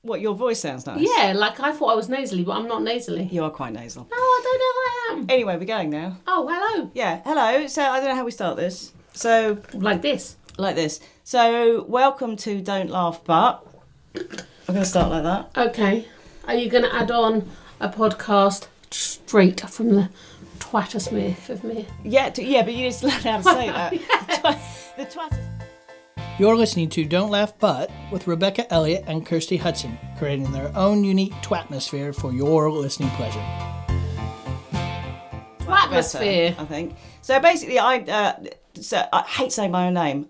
What, your voice sounds nice? Yeah, like I thought I was nasally, but I'm not nasally. You are quite nasal. No, I don't know I am. Anyway, we're going now. Oh, hello. Yeah, hello. So I don't know how we start this. So Like this. So welcome to Don't Laugh But. I'm going to start like that. Okay. Are you going to add on a podcast straight from the twattersmith of me? Yeah, but you need to learn how to say that. Yes. The twat. You're listening to Don't Laugh But with Rebecca Elliott and Kirsty Hudson, creating their own unique twatmosphere for your listening pleasure. Atmosphere. I think. So basically, I hate saying my own name.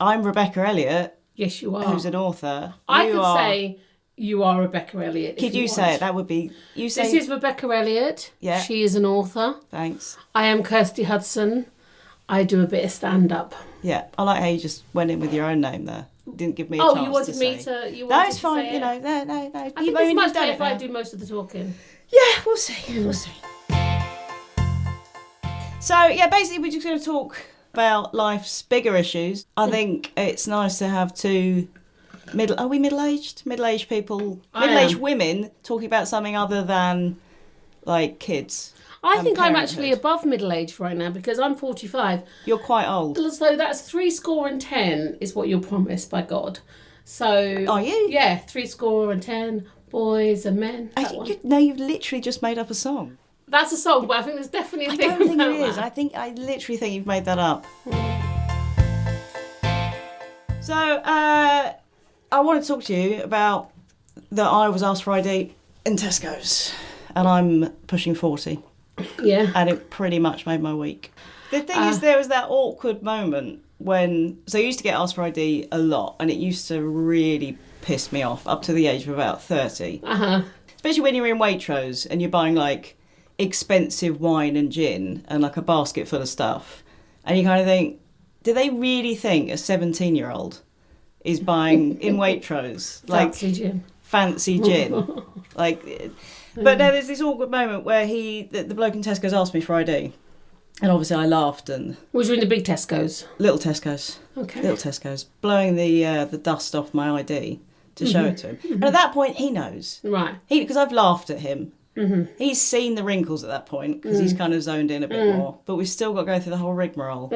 I'm Rebecca Elliott. Yes, you are. Who's an author. I could say you are Rebecca Elliott. Could you say it? That would be... You say. This is Rebecca Elliott. Yeah. She is an author. Thanks. I am Kirsty Hudson. I do a bit of stand-up. Yeah, I like how you just went in with your own name there. Didn't give me a Oh, chance you wanted to me say. to... You No, wanted it's to fine. say You it. know, no. I think it's much better if I do most of the talking. Yeah, we'll see. We'll see. So, yeah, basically we're just going to talk about life's bigger issues. I think it's nice to have two... Are we middle-aged? Middle-aged people... Middle-aged women talking about something other than, like, kids. I think I'm parenthood. actually above middle-aged right now because I'm 45. You're quite old. So that's 70 is what you're promised by God. So... Are you? Yeah, 70, boys and men. You've literally just made up a song. That's a song, but I think there's definitely a I thing don't think about it is. that. I literally think you've made that up. So, I want to talk to you about that I was asked for ID in Tesco's, and I'm pushing 40, Yeah. and it pretty much made my week. The thing is, there was that awkward moment when... So I used to get asked for ID a lot, and it used to really piss me off up to the age of about 30. Uh-huh. Especially when you're in Waitrose and you're buying, like, expensive wine and gin and, like, a basket full of stuff. And you kind of think, do they really think a 17-year-old is buying in Waitrose? Like, fancy gin. Like, but no, there's this awkward moment where the bloke in Tesco's asked me for ID. And obviously I laughed and... Was you in the big Tesco's? Little Tesco's. Okay. Little Tesco's. Blowing the dust off my ID to show it to him. And at that point, he knows. Right. Because I've laughed at him. Mm-hmm. He's seen the wrinkles at that point because he's kind of zoned in a bit more. But we've still got to go through the whole rigmarole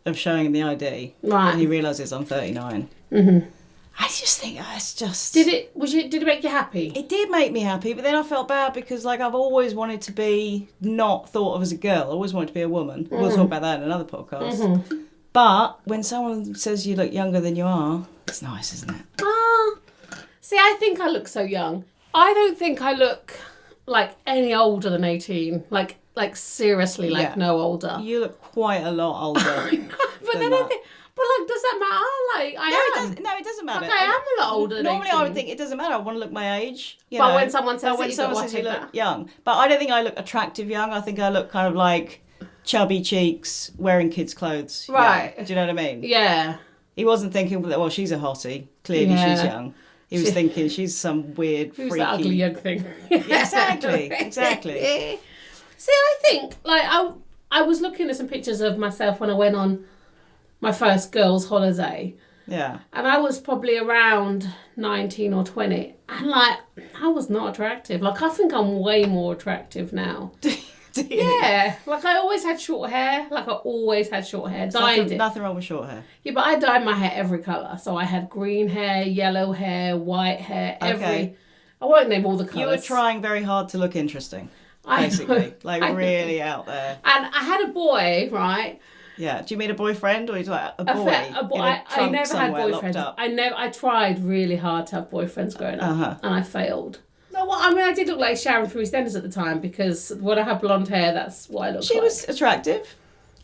of showing him the ID. Right. And he realises I'm 39. Mm-hmm. I just think it's just... Did it make you happy? It did make me happy, but then I felt bad because, like, I've always wanted to be not thought of as a girl. I always wanted to be a woman. We'll talk about that in another podcast. But when someone says you look younger than you are, it's nice, isn't it? See, I think I look so young. I don't think I look like any older than 18. Like seriously, no older. You look quite a lot older. But then I think... But, like, does that matter? Like, it doesn't matter. Like, I am a lot older than Normally 18. I would think it doesn't matter. I want to look my age. But when someone says you look young. But I don't think I look attractive young. I think I look kind of like chubby cheeks, wearing kids' clothes. Right. Young. Do you know what I mean? Yeah. He wasn't thinking, well, she's a hottie. Clearly she's young. He was thinking she's some weird, Who's freaky... that ugly young thing? Exactly. See, I think, like, I was looking at some pictures of myself when I went on my first girls' holiday. Yeah. And I was probably around 19 or 20. And, like, I was not attractive. Like, I think I'm way more attractive now. Do you? Yeah. Like, I always had short hair. Dyed it. Nothing wrong with short hair. Yeah, but I dyed my hair every colour. So I had green hair, yellow hair, white hair, Okay. I won't name all the colours. You were trying very hard to look interesting, basically. Really out there. And I had a boy, right? Yeah. Do you mean a boyfriend or you like a boy? I never had boyfriends. Up? I tried really hard to have boyfriends growing up, and I failed. No, well, I mean, I did look like Sharon from EastEnders at the time because when I had blonde hair, that's what I looked like. She was attractive.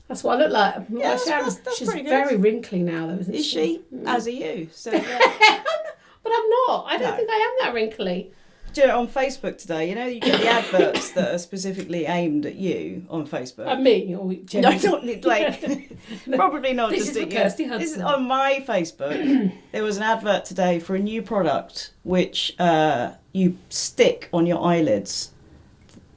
That's what I look like. Yeah, Sharon. that's She's pretty good. very wrinkly now, though, isn't Is she? As are you. So, yeah. But I'm not. I don't think I am that wrinkly. Do you know, on Facebook today, you know, you get the adverts that are specifically aimed at you on Facebook. At me? Or No, not like, probably not This just is at for you. Kirsty Hudson. This is on my Facebook. There was an advert today for a new product which you stick on your eyelids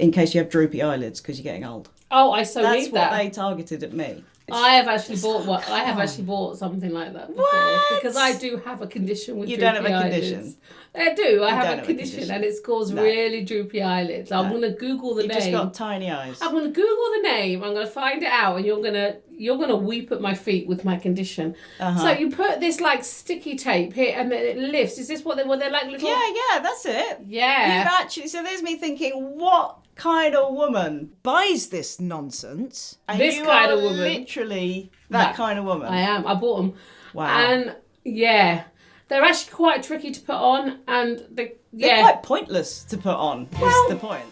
in case you have droopy eyelids because you're getting old. Oh, I so That's need what that. they targeted at me. I have actually bought one. I have actually bought something like that before What? because I do have a condition with You droopy don't have a eyelids. condition. I do. I have a condition and it's caused really droopy eyelids. I'm going to Google the name. You've just got tiny eyes. I'm going to Google the name. I'm going to find it out, and you're going to weep at my feet with my condition. So you put this like sticky tape here, and then it lifts. Is this what they're like little? Yeah, that's it. Yeah. You've actually. So there's me thinking, what kind of woman buys this nonsense? And this kind of woman, literally that kind of woman. I am. I bought them. Wow. And yeah. They're actually quite tricky to put on, and they're quite pointless to put on, is the point.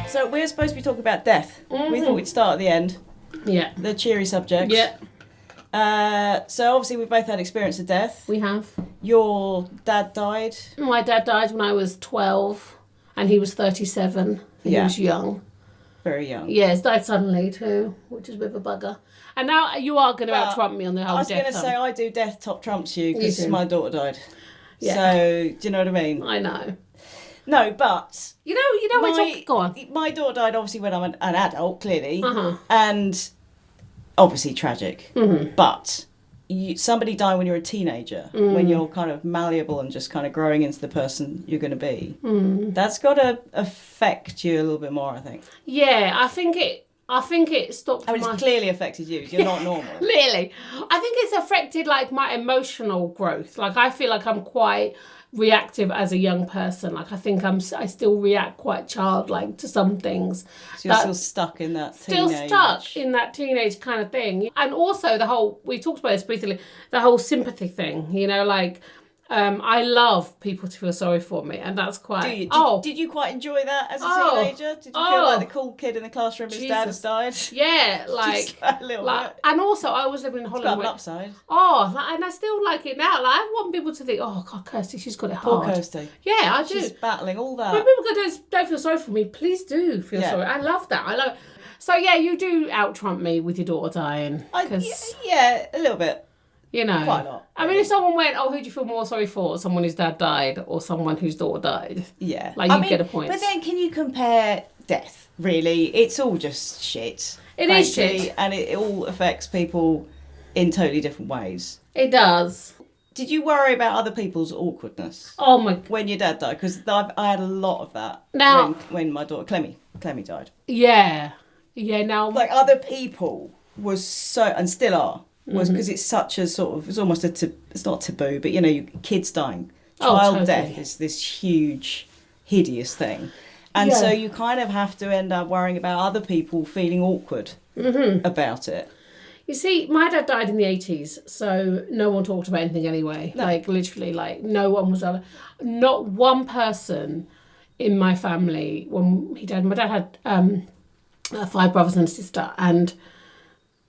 So we're supposed to be talking about death. Mm-hmm. We thought we'd start at the end. Yeah. The cheery subject. Yeah. So obviously we've both had experience of death. We have. Your dad died? My dad died when I was 12, and he was 37. He was young. Very young. Yeah, he's died suddenly too, which is a bit of a bugger. And now you are going to out-trump me on the whole death. I was going to say I do death top trumps you because my daughter died. Yeah. So, do you know what I mean? I know. No, but... You know, go on. My daughter died obviously when I'm an adult, clearly. And obviously tragic. Mm-hmm. But somebody dying when you're a teenager, when you're kind of malleable and just kind of growing into the person you're going to be, that's got to affect you a little bit more, I think. Yeah, I think it stopped. I mean, it's clearly affected you. You're not normal. Clearly. I think it's affected, like, my emotional growth. Like, I feel like I'm quite reactive as a young person. Like, I think I still react quite childlike to some things. So you're still stuck in that teenage... Still stuck in that teenage kind of thing. And also we talked about this briefly, the whole sympathy thing, you know, like... I love people to feel sorry for me, and that's quite... Do you? Did you quite enjoy that as a teenager? Did you feel like the cool kid in the classroom whose dad has died? Yeah, like... Just a little bit. And also, I was living in Holland. It's got an upside. And I still like it now. Like, I want people to think, oh, God, Kirsty, she's got it hard. Poor Kirsty. Yeah, I do. She's battling all that. When people go, don't feel sorry for me, please do feel sorry. I love that. I love it. So, yeah, you do out-trump me with your daughter dying. Yeah, a little bit. You know, quite a lot. I mean, if someone went, who do you feel more sorry for? Someone whose dad died or someone whose daughter died? Yeah. Like, you get a point. But then can you compare death, really? It's all just shit. It is shit. And it all affects people in totally different ways. It does. Did you worry about other people's awkwardness? Oh, my... When your dad died? Because I had a lot of that when my daughter, Clemmy died. Yeah. Yeah, now... Like, other people was so, and still are, was because it's such a sort of, it's almost it's not taboo, but, you know, kids dying. Child death is this huge, hideous thing. And so you kind of have to end up worrying about other people feeling awkward about it. You see, my dad died in the 80s, so no one talked about anything anyway. No. Like, literally, like, no one was... Not one person in my family, when he died... My dad had 5 brothers and a sister, and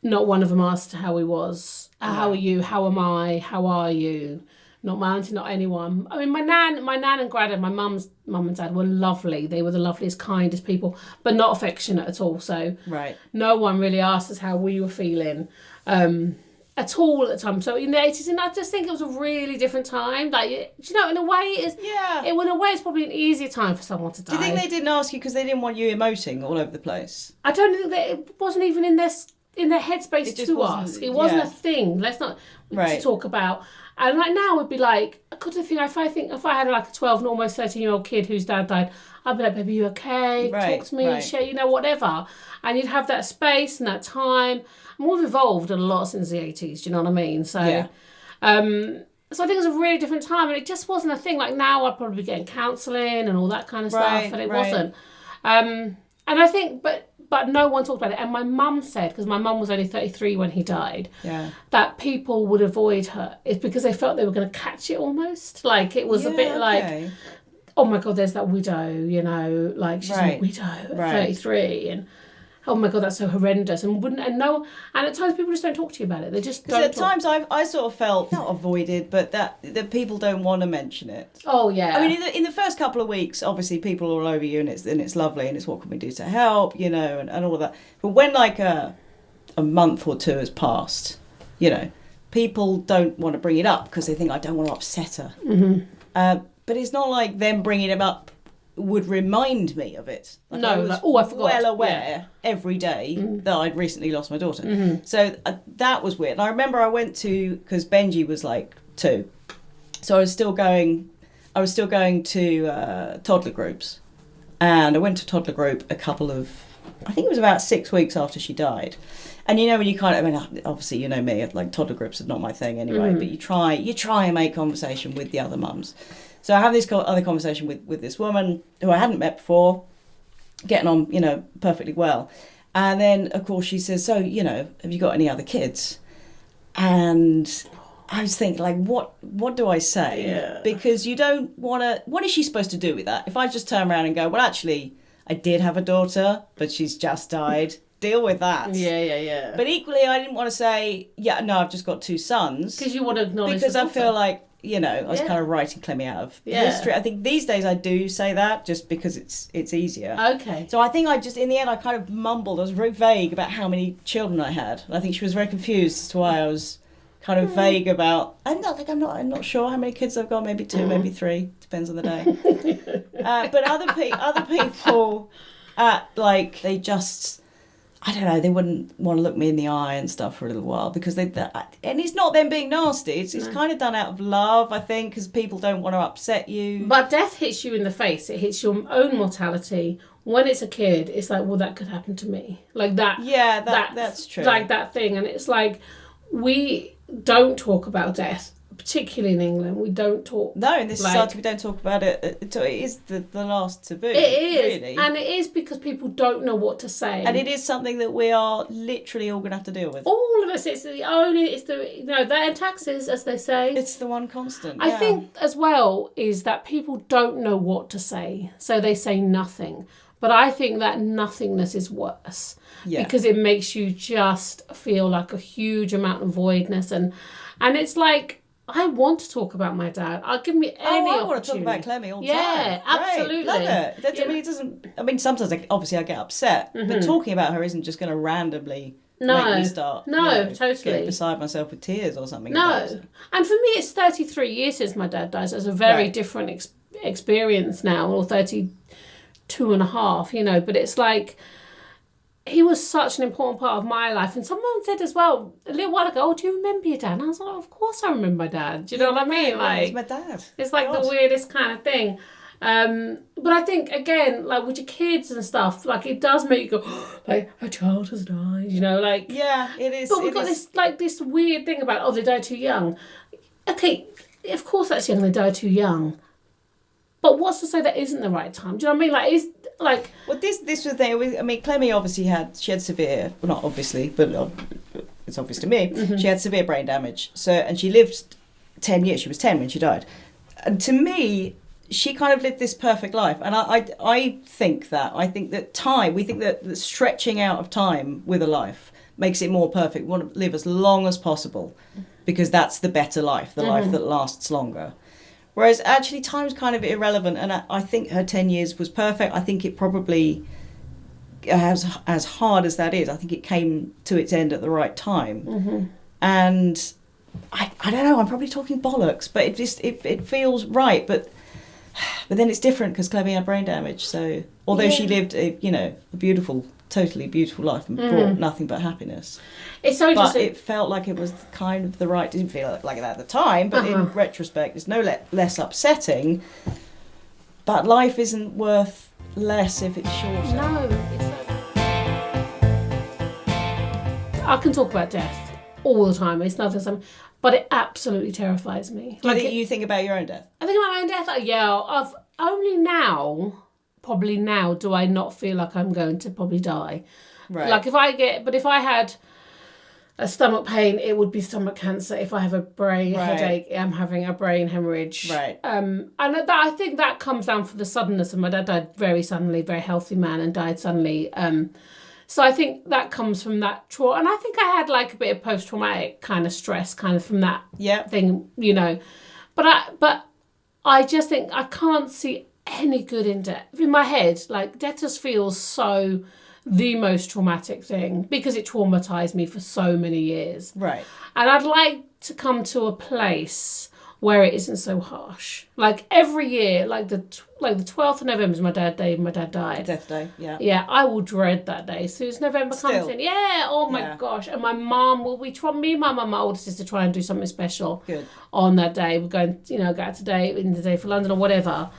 not one of them asked how he was. How are you? How am I? How are you? Not my auntie, not anyone. I mean, my nan and granddad, my mum's mum and dad were lovely. They were the loveliest, kindest people, but not affectionate at all. So no one really asked us how we were feeling at all at the time. So in the 80s, and I just think it was a really different time. Like, you know, in a way, it's probably an easier time for someone to die. Do you think they didn't ask you because they didn't want you emoting all over the place? I don't think that it wasn't even in their headspace to ask. It wasn't a thing. Let's not to talk about. And like now would be like, I could think if I had like a 12 and almost 13-year-old kid whose dad died, I'd be like, baby, you okay? Talk to me, share, you know, whatever. And you'd have that space and that time. And we've evolved a lot since the 80s, do you know what I mean? So, so I think it was a really different time, and it just wasn't a thing. Like now I'd probably be getting counselling and all that kind of stuff, and it wasn't. And I think, but no one talked about it. And my mum said, because my mum was only 33 when he died, that people would avoid her. It's because they felt they were going to catch it almost. Like, it was a bit like, oh my God, there's that widow, you know, like she's a widow at 33. And oh my God, that's so horrendous. And at times people just don't talk to you about it. They just don't. At times I sort of felt, not avoided, but that people don't want to mention it. Oh yeah. I mean, in the first couple of weeks, obviously people are all over you, and it's lovely, and it's what can we do to help, you know, and all of that. But when like a month or two has passed, you know, people don't want to bring it up because they think, I don't want to upset her. But it's not like them bringing it up would remind me of it. Like, no, I forgot. Well aware every day that I'd recently lost my daughter. So that was weird. And I remember I went to, because Benji was like 2, So I was still going to toddler groups, and I went to toddler group I think it was about 6 weeks after she died. And when you obviously you know me, like toddler groups are not my thing anyway, but you try and make conversation with the other mums. So I have this other conversation with this woman who I hadn't met before, getting on, perfectly well. And then, of course, she says, so, have you got any other kids? And I was thinking, like, what do I say? Yeah. Because you don't want to... What is she supposed to do with that? If I just turn around and go, well, actually, I did have a daughter, but she's just died. Deal with that. Yeah. But equally, I didn't want to say, I've just got 2 sons. Because you want to acknowledge because I feel like, I was kind of writing Clemmy out of history. I think these days I do say that just because it's easier. Okay. So I think in the end, I kind of mumbled. I was very vague about how many children I had. And I think she was very confused as to why I was kind of vague about. I'm not sure how many kids I've got. Maybe 2, maybe 3. Depends on the day. But other people, they just. I don't know, they wouldn't want to look me in the eye and stuff for a little while because and it's not them being nasty, it's kind of done out of love, I think, because people don't want to upset you. But death hits you in the face, it hits your own mortality. When it's a kid, it's like, well, that could happen to me. Like that. Yeah, that's true. Like that thing. And it's like, we don't talk about death. Particularly in England, we don't talk. No, in this society, we don't talk about it. It is the last taboo. It is, really. And it is because people don't know what to say. And it is something that we are literally all going to have to deal with. All of us. They're taxes, as they say. It's the one constant. I think as well is that people don't know what to say, so they say nothing. But I think that nothingness is worse because it makes you just feel like a huge amount of voidness, and it's like. I want to talk about my dad. Give me any I want to talk about Clemmy all the time. Yeah, absolutely. Right, love it. It doesn't... I mean, sometimes, obviously, I get upset. But talking about her isn't just going to randomly make me start... totally. Getting beside myself with tears or something. No. And for me, it's 33 years since my dad died. So it's a very different experience now. Or 32 and a half, But it's like... He was such an important part of my life. And someone said as well, a little while ago, do you remember your dad? And I was like, of course I remember my dad. Do you know what I mean? Like, it's my dad. It's like the weirdest kind of thing. But I think, again, like with your kids and stuff, like it does make you go, like, a child has died, like... Yeah, it is. But we've got this weird thing about, they died too young. Okay, of course that's young, they died too young. But what's to say that isn't the right time? Do you know what I mean? Like, is... Like, well, this was the thing. I mean, Clemmy obviously had severe, well, not obviously, but it's obvious to me. She had severe brain damage. And she lived 10 years. She was 10 when she died. And to me, she kind of lived this perfect life. And I think that time, we think that the stretching out of time with a life makes it more perfect. We want to live as long as possible because that's the better life, the life that lasts longer. Whereas actually time's kind of irrelevant, and I think her 10 years was perfect. I think it probably, as hard as that is, I think it came to its end at the right time. And I don't know, I'm probably talking bollocks, but it feels right. But then it's different because Clemmy had brain damage. So although she lived a totally beautiful life and brought nothing but happiness. It's so interesting. But it felt like it was kind of the right... Didn't feel like that at the time, but in retrospect, it's no less upsetting. But life isn't worth less if it's shorter. No, I can talk about death all the time. It's nothing... But it absolutely terrifies me. You think about your own death? I think about my own death. I've only now... Probably now do I not feel like I'm going to probably die. Right. Like if I had a stomach pain, it would be stomach cancer. If I have a brain headache, I'm having a brain hemorrhage. Right. And I think that comes down from the suddenness of my dad died very suddenly, very healthy man, and died suddenly. So I think that comes from that trauma. And I think I had like a bit of post-traumatic kind of stress kind of from that thing, But I just think I can't see any good in death. In my head, like, death just feels so the most traumatic thing because it traumatized me for so many years. Right. And I'd like to come to a place where it isn't so harsh. Like every year, like the 12th of November is my dad's day. My dad died. Death day, yeah. Yeah, I will dread that day. As soon as November comes in, oh my gosh. And my mum me and my mum, my older sister, try and do something special on that day. We're going, go out today, in the day for London or whatever.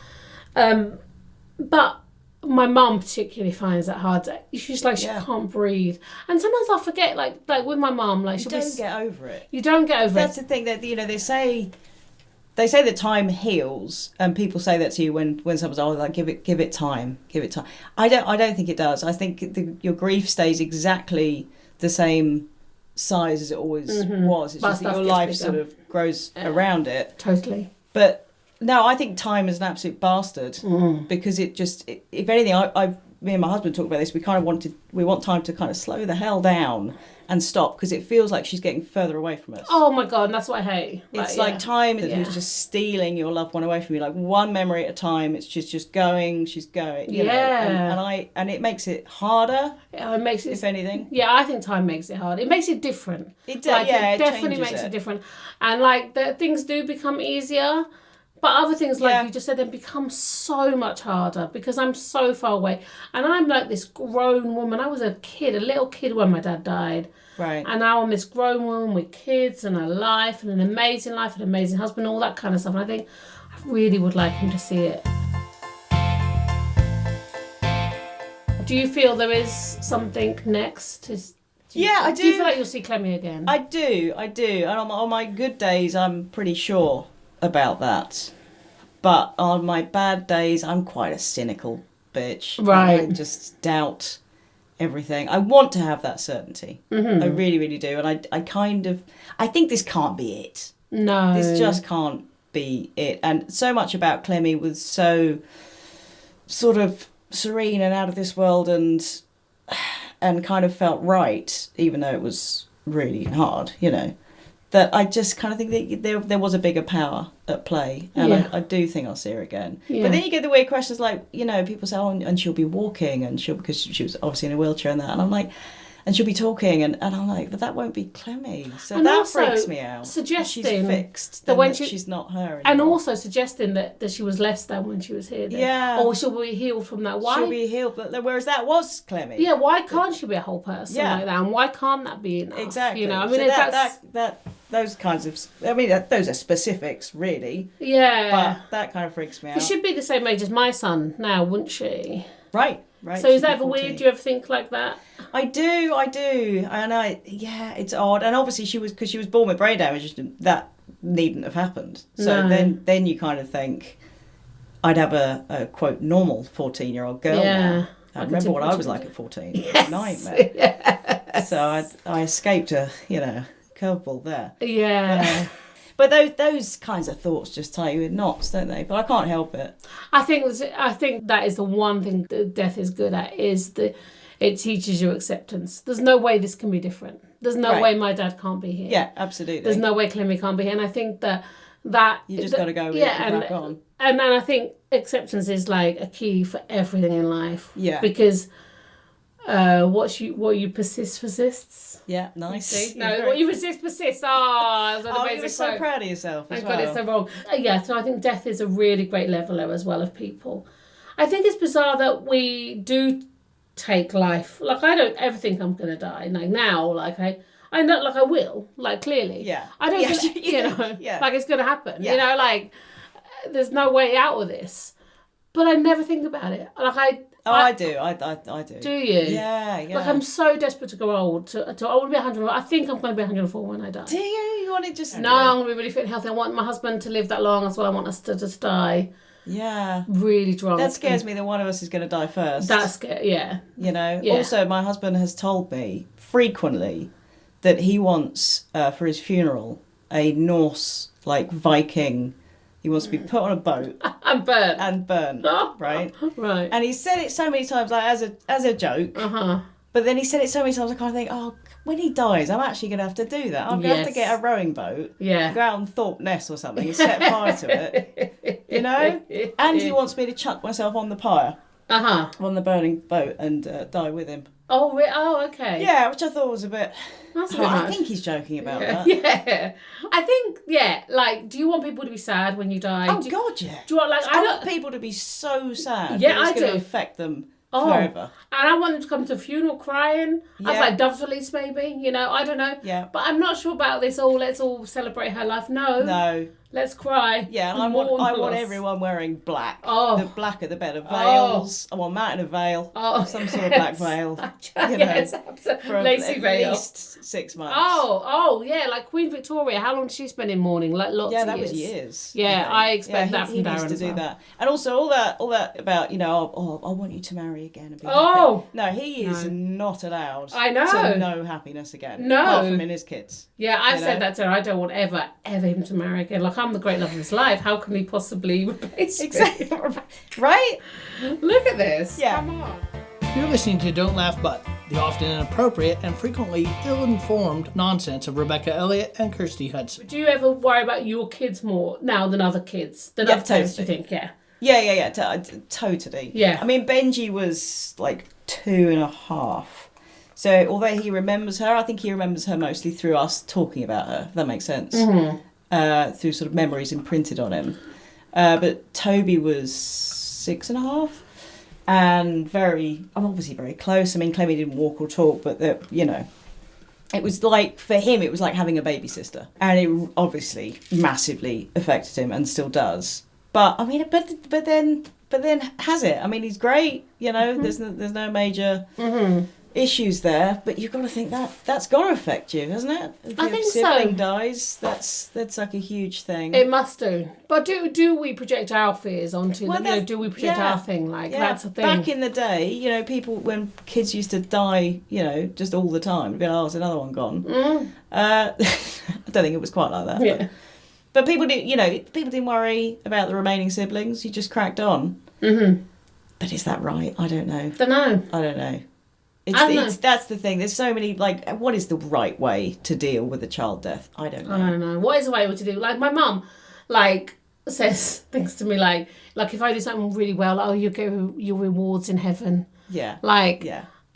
But my mum particularly finds that hard. She's like, she can't breathe. And sometimes I forget, like with my mum, like you don't get over it. You don't get over That's the thing that, they say that time heals, and people say that to you when someone's like, give it time. I don't think it does. I think your grief stays exactly the same size as it always was. It's just that your life sort of grows around it. Totally. But no, I think time is an absolute bastard because it just, if anything, me and my husband talked about this. We want time to kind of slow the hell down and stop, because it feels like she's getting further away from us. Oh my God, that's what I hate. It's like time who's just stealing your loved one away from you, like one memory at a time. It's just going, she's going. You know? And it makes it harder. Yeah, it makes it, if anything. Yeah, I think time makes it hard. It makes it different. It does. It definitely makes it different. And like things do become easier. But other things, like you just said, then become so much harder because I'm so far away. And I'm like this grown woman. I was a little kid when my dad died. Right. And now I'm this grown woman with kids and a life and an amazing husband, all that kind of stuff. And I think I really would like him to see it. Do you feel there is something next? I do. Do you feel like you'll see Clemmy again? I do. And on my good days, I'm pretty sure about that, but on my bad days I'm quite a cynical bitch. Right. I just doubt everything. I want to have that certainty. I really, really do. And I think this can't be it. No, this just can't be it. And so much about Clemmy was so sort of serene and out of this world and kind of felt right, even though it was really hard, that I just kind of think that there was a bigger power at play. And I do think I'll see her again. Yeah. But then you get the weird questions like, people say, oh, and she'll be walking, because she was obviously in a wheelchair and that. And I'm like, and she'll be talking, and I'm like, but that won't be Clemmy. So and that freaks me out. Suggesting she's fixed, that she's not her anymore. And also suggesting that she was less than when she was here. Then. Yeah. Or she'll be healed from that. Why? She'll be healed, but whereas that was Clemmy. Yeah, why can't she be a whole person like that? And why can't that be enough? Exactly. I mean, so those kinds of, those are specifics, really. Yeah. But that kind of freaks me out. She should be the same age as my son now, wouldn't she? Right. So is that ever weird? Do you ever think like that? I do. And it's odd. And obviously because she was born with brain damage, that needn't have happened. So then you kind of think, I'd have a quote, normal 14-year-old girl now. I remember what I was like at 14. Yes. It was a nightmare. Yes. So I escaped a, curveball there. Yeah. But those kinds of thoughts just tie you in knots, don't they? But I can't help it. I think that is the one thing that death is good at, is it teaches you acceptance. There's no way this can be different. There's no way my dad can't be here. Yeah, absolutely. There's no way Clemmy can't be here. And I think that you just got to go with it and crack on. And then I think acceptance is like a key for everything in life. Yeah. Because what you persist persists. Yeah, nice. What you resist persists. That's an amazing you were so proud of yourself as well. I got it so wrong. So I think death is a really great leveler as well of people. I think it's bizarre that we do take life. Like, I don't ever think I'm going to die. Like, now, like, I know, like, I will. Like, clearly. Yeah. I don't think, like, it's going to happen. Yeah. Like, there's no way out of this. But I never think about it. Like, I do. I do. Do you? Yeah. Like, I'm so desperate to grow old. I want to be 100. I think I'm going to be 104 when I die. Do you? You want to just... No, I'm going to be really fit and healthy. I want my husband to live that long. That's what I want us to just die. Yeah. Really drunk. That scares me that one of us is going to die first. That's scary, yeah. Yeah. Also, my husband has told me frequently that he wants, for his funeral, a Norse, like, Viking... He wants to be put on a boat and burnt. Right? Right. And he said it so many times, like as a joke. Uh-huh. But then he said it so many times, I kind of think, oh, when he dies, I'm actually going to have to do that. I'm going to have to get a rowing boat, go out on Thorpe Ness or something, and set fire to it, And he wants me to chuck myself on the pyre. on the burning boat and die with him. Oh, okay. Yeah, which I thought was a bit... That's a bit much. I think he's joking about that. Yeah. I think, like, do you want people to be sad when you die? Oh, God, yeah. Do you want, like... I want people to be so sad. Yeah, it's going to affect them Oh, forever. And I want them to come to a funeral crying. Yeah. I'd like Dove's release, maybe. You know, I don't know. Yeah. But I'm not sure about this. Let's all celebrate her life. No. Let's cry. Yeah, and I want everyone wearing black. Oh. The black at the better. Veils. I want Matt in a veil. Oh. Some sort of black veil. Yes, absolutely. Lacy veil. At least 6 months. Oh, yeah, like Queen Victoria. How long did she spend in mourning? Like lots of years. Yeah, that was years. Yeah, I expect that from Darren. He needs to do that. And also all that about, you know, I want you to marry again and be happy. No, he is not allowed to know happiness again. No. Apart from in his kids. Yeah, I've said that to her. I don't want ever him to marry again. Like, I'm the great love of his life. How can he possibly replace me? Exactly. Right? Look at this. Yeah. Come on. You're listening to Don't Laugh But, the often inappropriate and frequently ill-informed nonsense of Rebecca Elliott and Kirsty Hudson. Do you ever worry about your kids more now than other kids? Than other parents, do you think? Yeah. Yeah. Totally. Yeah. I mean, Benji was like 2.5. So although he remembers her, I think he remembers her mostly through us talking about her, if that makes sense. Mm-hmm. Through sort of memories imprinted on him. But Toby was 6.5 and I'm obviously very close. I mean, Clemmy didn't walk or talk, but you know, it was like, for him, it was like having a baby sister. And it obviously massively affected him and still does. But I mean, but then has it? I mean, he's great, you know, mm-hmm. there's no major issues there, but you've got to think that's got to affect you, hasn't it? If I think so. If sibling dies, that's like a huge thing. It must do. But do we project our fears onto them? You know, do we project our thing? Like, that's a thing. Back in the day, you know, people, when kids used to die, you know, just all the time, it'd be like, oh, there's another one gone. I don't think it was quite like that. Yeah. But people didn't worry about the remaining siblings. You just cracked on. Mm-hmm. But is that right? I don't know. I don't know. That's the thing. There's so many, like, what is the right way to deal with a child death? I don't know. What is the way to do? Like, my mum, like, says things to me like if I do something really well, like, oh, you get your rewards in heaven. Yeah. Like,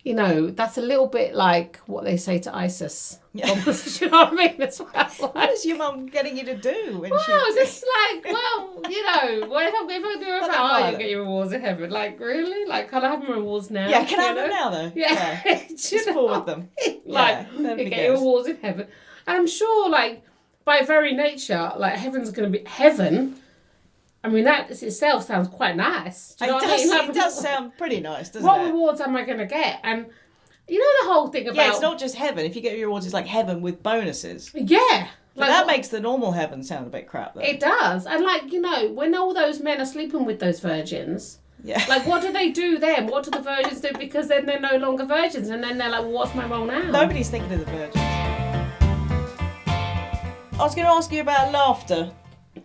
you know, that's a little bit like what they say to ISIS. Yeah. You know what I mean? As well. Like, what is your mum getting you to do? Just like, well, you know, what if I do it for you get your rewards in heaven? Like, really? Like, can I have my rewards now? Yeah, can I have them now, though? Yeah. Just forward them. Like, you get your rewards in heaven. And I'm sure, like, by very nature, like, heaven's going to be... Heaven... I mean, that itself sounds quite nice. Do you know what I mean? Like, it does sound pretty nice, doesn't it? What rewards am I going to get? And you know the whole thing about... Yeah, it's not just heaven. If you get your rewards, it's like heaven with bonuses. Yeah. But that makes the normal heaven sound a bit crap, though. It does. And, like, you know, when all those men are sleeping with those virgins... Yeah. Like, what do they do then? What do the virgins do? Because then they're no longer virgins. And then they're like, well, what's my role now? Nobody's thinking of the virgins. I was going to ask you about laughter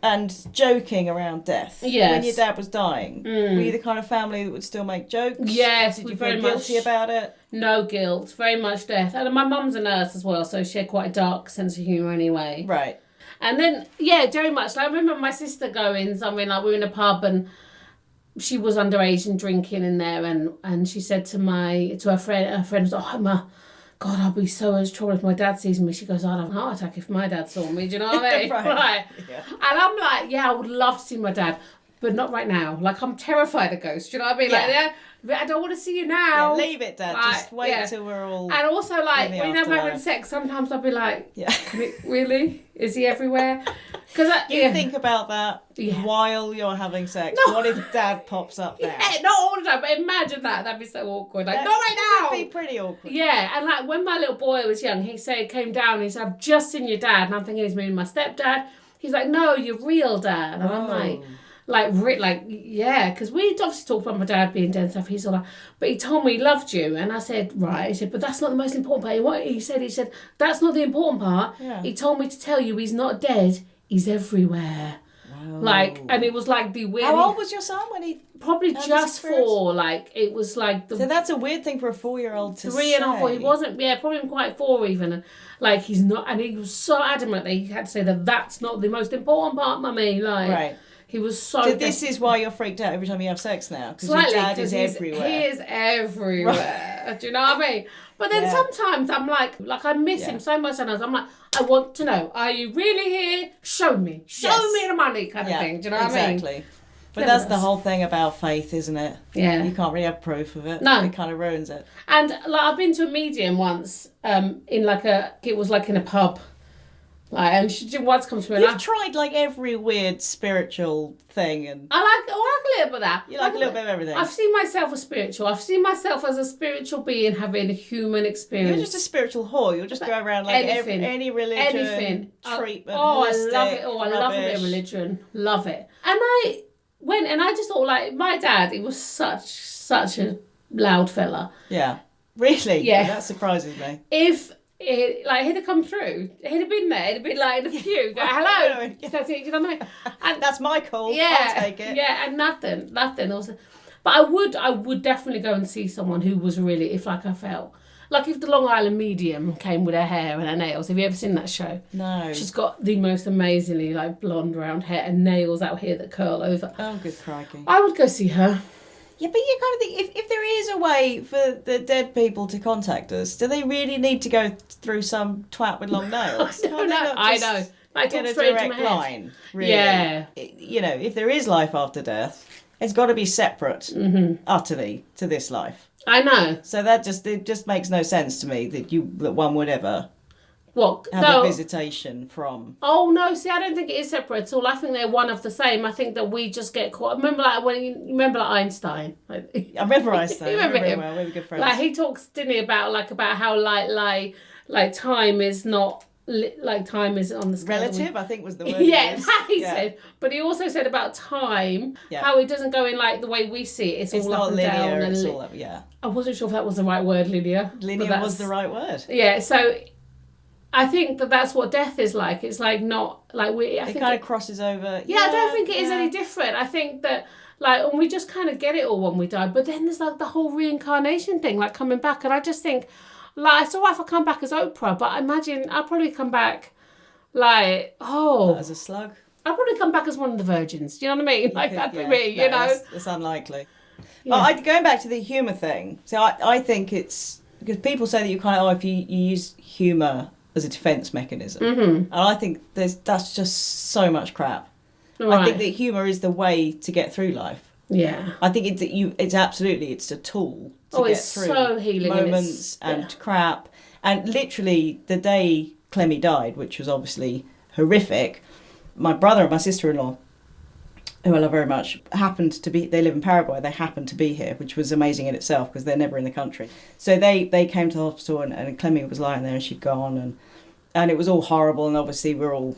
and joking around death. Yes. When your dad was dying, were you the kind of family that would still make jokes? Yes. Did you feel guilty about it? No guilt. Very much death. And my mum's a nurse as well, so she had quite a dark sense of humour anyway. Right. And then, very much. Like, I remember my sister going somewhere, like we were in a pub and she was underage and drinking in there, and she said to her friend was like, oh, God, I'll be so much trouble if my dad sees me. She goes, I'd have a heart attack if my dad saw me. Do you know what I mean? Right. Yeah. And I'm like, I would love to see my dad, but not right now. Like, I'm terrified of ghosts. Do you know what I mean? Yeah. Like, I don't want to see you now. Yeah, leave it, Dad. Like, just wait till we're all... And also, like, when I'm having sex, sometimes I'll be like, really? Is he everywhere? Because you think about that while you're having sex. No. What if Dad pops up there? Yeah, not all the time, but imagine that. That'd be so awkward. Like, not right now. That'd be pretty awkward. Yeah, and like when my little boy was young, he came down and he said, I've just seen your dad. And I'm thinking he's meeting my stepdad. He's like, no, your real dad. And I'm because we'd obviously talked about my dad being dead and stuff. He's all like, but he told me he loved you. And I said, right. He said, but that's not the most important part. What he said, that's not the important part. Yeah. He told me to tell you he's not dead. He's everywhere. Wow. Like, and it was like the weird... How old was your son when he... Probably just 4. Like, it was like... So that's a weird thing for a 4-year-old to 3 and a half, 4. He wasn't... Yeah, probably quite 4 even. And, like, he's not... And he was so adamant that he had to say that's not the most important part, Mummy. Like... Right. He was so... So this is why you're freaked out every time you have sex now? Because your dad is everywhere. He is everywhere. Right. Do you know what I mean? But then sometimes I'm like I miss him so much. And I'm like, I want to know, are you really here? Show me. Show me the money kind of thing. Do you know what I mean? Exactly. But that's the whole thing about faith, isn't it? Yeah. You can't really have proof of it. No. It kind of ruins it. And like I've been to a medium once, it was like in a pub. Like, and she didn't once come to me. You've tried like every weird spiritual thing, and I like a little bit of that. You like a little bit of everything. I've seen myself as spiritual. I've seen myself as a spiritual being having a human experience. You're just a spiritual whore. You'll just go around like any religion, treatment. I love it. I love a bit of religion. Love it. And I went and I just thought, like, my dad, he was such a loud fella. Yeah. Really? Yeah. That surprises me. If he'd have come through, he'd have been there, he'd have been like in the queue, go, hello. Do you know what I mean? And that's my call. Yeah, I'll take it. Yeah, and nothing. Also, but I would definitely go and see someone who was really, if like I felt. Like if the Long Island medium came with her hair and her nails. Have you ever seen that show? No. She's got the most amazingly like blonde round hair and nails out here that curl over. Oh, good crikey. I would go see her. Yeah, but you kind of think, if there is a way for the dead people to contact us, do they really need to go through some twat with long nails? I know. Like get a straight direct into my head. line, really. Yeah. You know, if there is life after death, it's got to be separate, utterly, to this life. I know. So it just makes no sense to me that one would ever have a visitation from. Oh no! See, I don't think it is separate at all. I think they're one of the same. I think that we just get caught. Remember, like Einstein. I remember Einstein. You remember him? Well, we were good friends. Like he talks, didn't he, about how like time is not. Like time is on the scale. Relative, I think was the word. Yeah, that he said. But he also said about time, how it doesn't go in like the way we see it. It's all not up and linear, down. It's all up, yeah. I wasn't sure if that was the right word, linear. Linear was the right word. Yeah, so I think that's what death is like. It's like not like we. It kind of crosses over. Yeah, I don't think it is any different. I think that and we just kind of get it all when we die. But then there's like the whole reincarnation thing, like coming back, and I just think. Like, it's all right if I come back as Oprah, but imagine I'll probably come back as a slug. I'll probably come back as one of the virgins. Do you know what I mean? Like, that'd be me, you know? It's unlikely. Yeah. Going back to the humour thing, so I think it's... Because people say that you kind of, if you use humour as a defence mechanism. And I think that's just so much crap. Right. I think that humour is the way to get through life. Yeah. I think it's absolutely, it's a tool to get through so healing moments and crap. And literally the day Clemmy died, which was obviously horrific, my brother and my sister-in-law, who I love very much, they live in Paraguay, they happened to be here, which was amazing in itself because they're never in the country. So they came to the hospital and Clemmy was lying there and she'd gone and it was all horrible and obviously we're all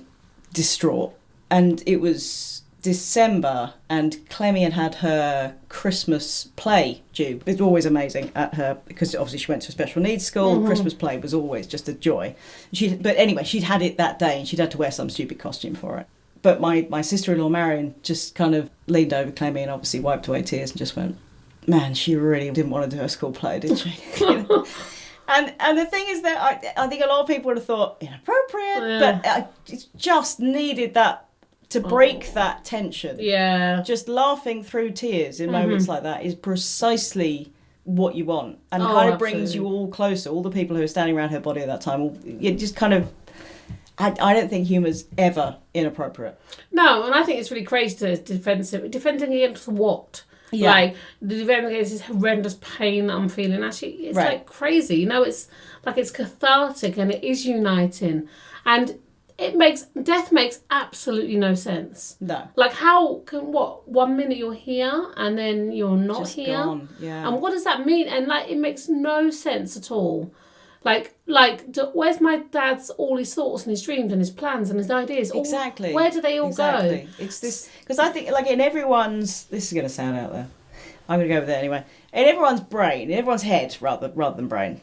distraught. And it was December and Clemmy had her Christmas play due. It's always amazing at her because obviously she went to a special needs school. Christmas play was always just a joy. But anyway, she'd had it that day and she'd had to wear some stupid costume for it. But my sister-in-law Marion just kind of leaned over Clemmy and obviously wiped away tears and just went, man, she really didn't want to do her school play, did she? You know? And the thing is that I think a lot of people would have thought inappropriate, but I just needed that to break that tension. Yeah. Just laughing through tears in moments like that is precisely what you want. And kind of brings you all closer. All the people who are standing around her body at that time, you just kind of... I don't think humour's ever inappropriate. No, and I think it's really crazy to defending against what? Yeah. Like, the defending against this horrendous pain that I'm feeling. Actually, it's like crazy. You know, it's like it's cathartic and it is uniting. And death makes absolutely no sense. No. Like, how can 1 minute you're here and then you're not just here? Gone. Yeah. And what does that mean? And like, it makes no sense at all. Like, where's my dad's all his thoughts and his dreams and his plans and his ideas? Exactly. Where do they all go? It's this, because I think, like, in everyone's, this is going to sound out there, I'm going to go with it anyway, in everyone's brain, in everyone's head rather than brain,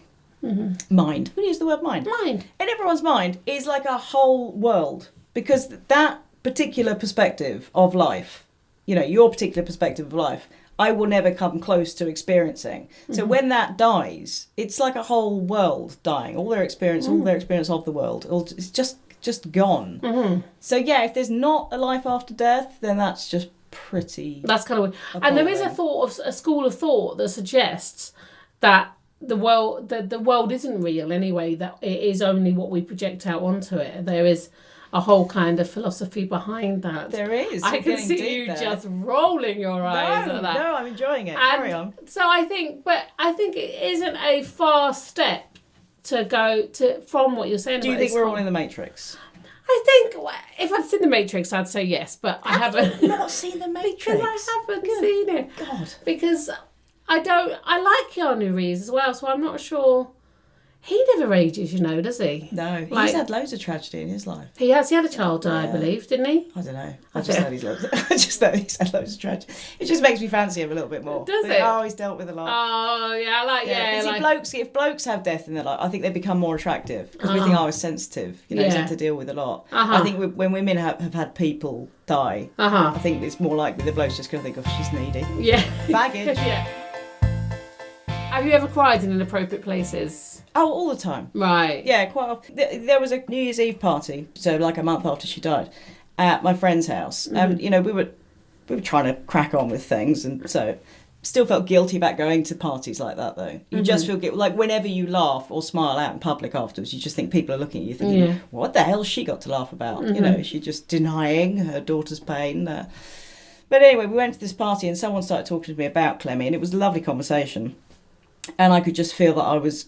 mind. We use the word mind. Mind. In everyone's mind is like a whole world, because that particular perspective of life, you know, your particular perspective of life, I will never come close to experiencing. So when that dies, it's like a whole world dying. All their experience of the world, it's just just gone. Mm-hmm. So yeah, if there's not a life after death, then that's just pretty... That's kind of weird. And there is a school of thought that suggests that the world isn't real anyway, that it is only what we project out onto it. There is a whole kind of philosophy behind that. There is. I can see you just rolling your eyes at that. No, I'm enjoying it. Carry on. So I think it isn't a far step to go from what you're saying. Do you think we're all in the Matrix? I think if I'd seen the Matrix, I'd say yes, but I haven't. Not seen the Matrix because I haven't seen it. God, because I like Keanu Reeves as well, so I'm not sure. He never ages, does he? No, he's had loads of tragedy in his life. He has. He had a child die, I believe, didn't he? I don't know. I just know he's had loads of tragedy. It just makes me fancy him a little bit more. Does it? Oh, he's dealt with a lot. Oh, yeah, if blokes have death in their life, I think they become more attractive because we think, he's sensitive. He's had to deal with a lot. I think when women have had people die, I think it's more likely the bloke's just going to think, oh, she's needy. Yeah. Baggage. Yeah. Have you ever cried in inappropriate places? Oh, all the time. Right. Yeah, quite often. There was a New Year's Eve party, so like a month after she died, at my friend's house. And, we were trying to crack on with things, and so still felt guilty about going to parties like that, though. You just feel guilty. Like, whenever you laugh or smile out in public afterwards, you just think people are looking at you thinking, what the hell's she got to laugh about? Is she just denying her daughter's pain? But anyway, we went to this party, and someone started talking to me about Clemmy, and it was a lovely conversation. And I could just feel that I was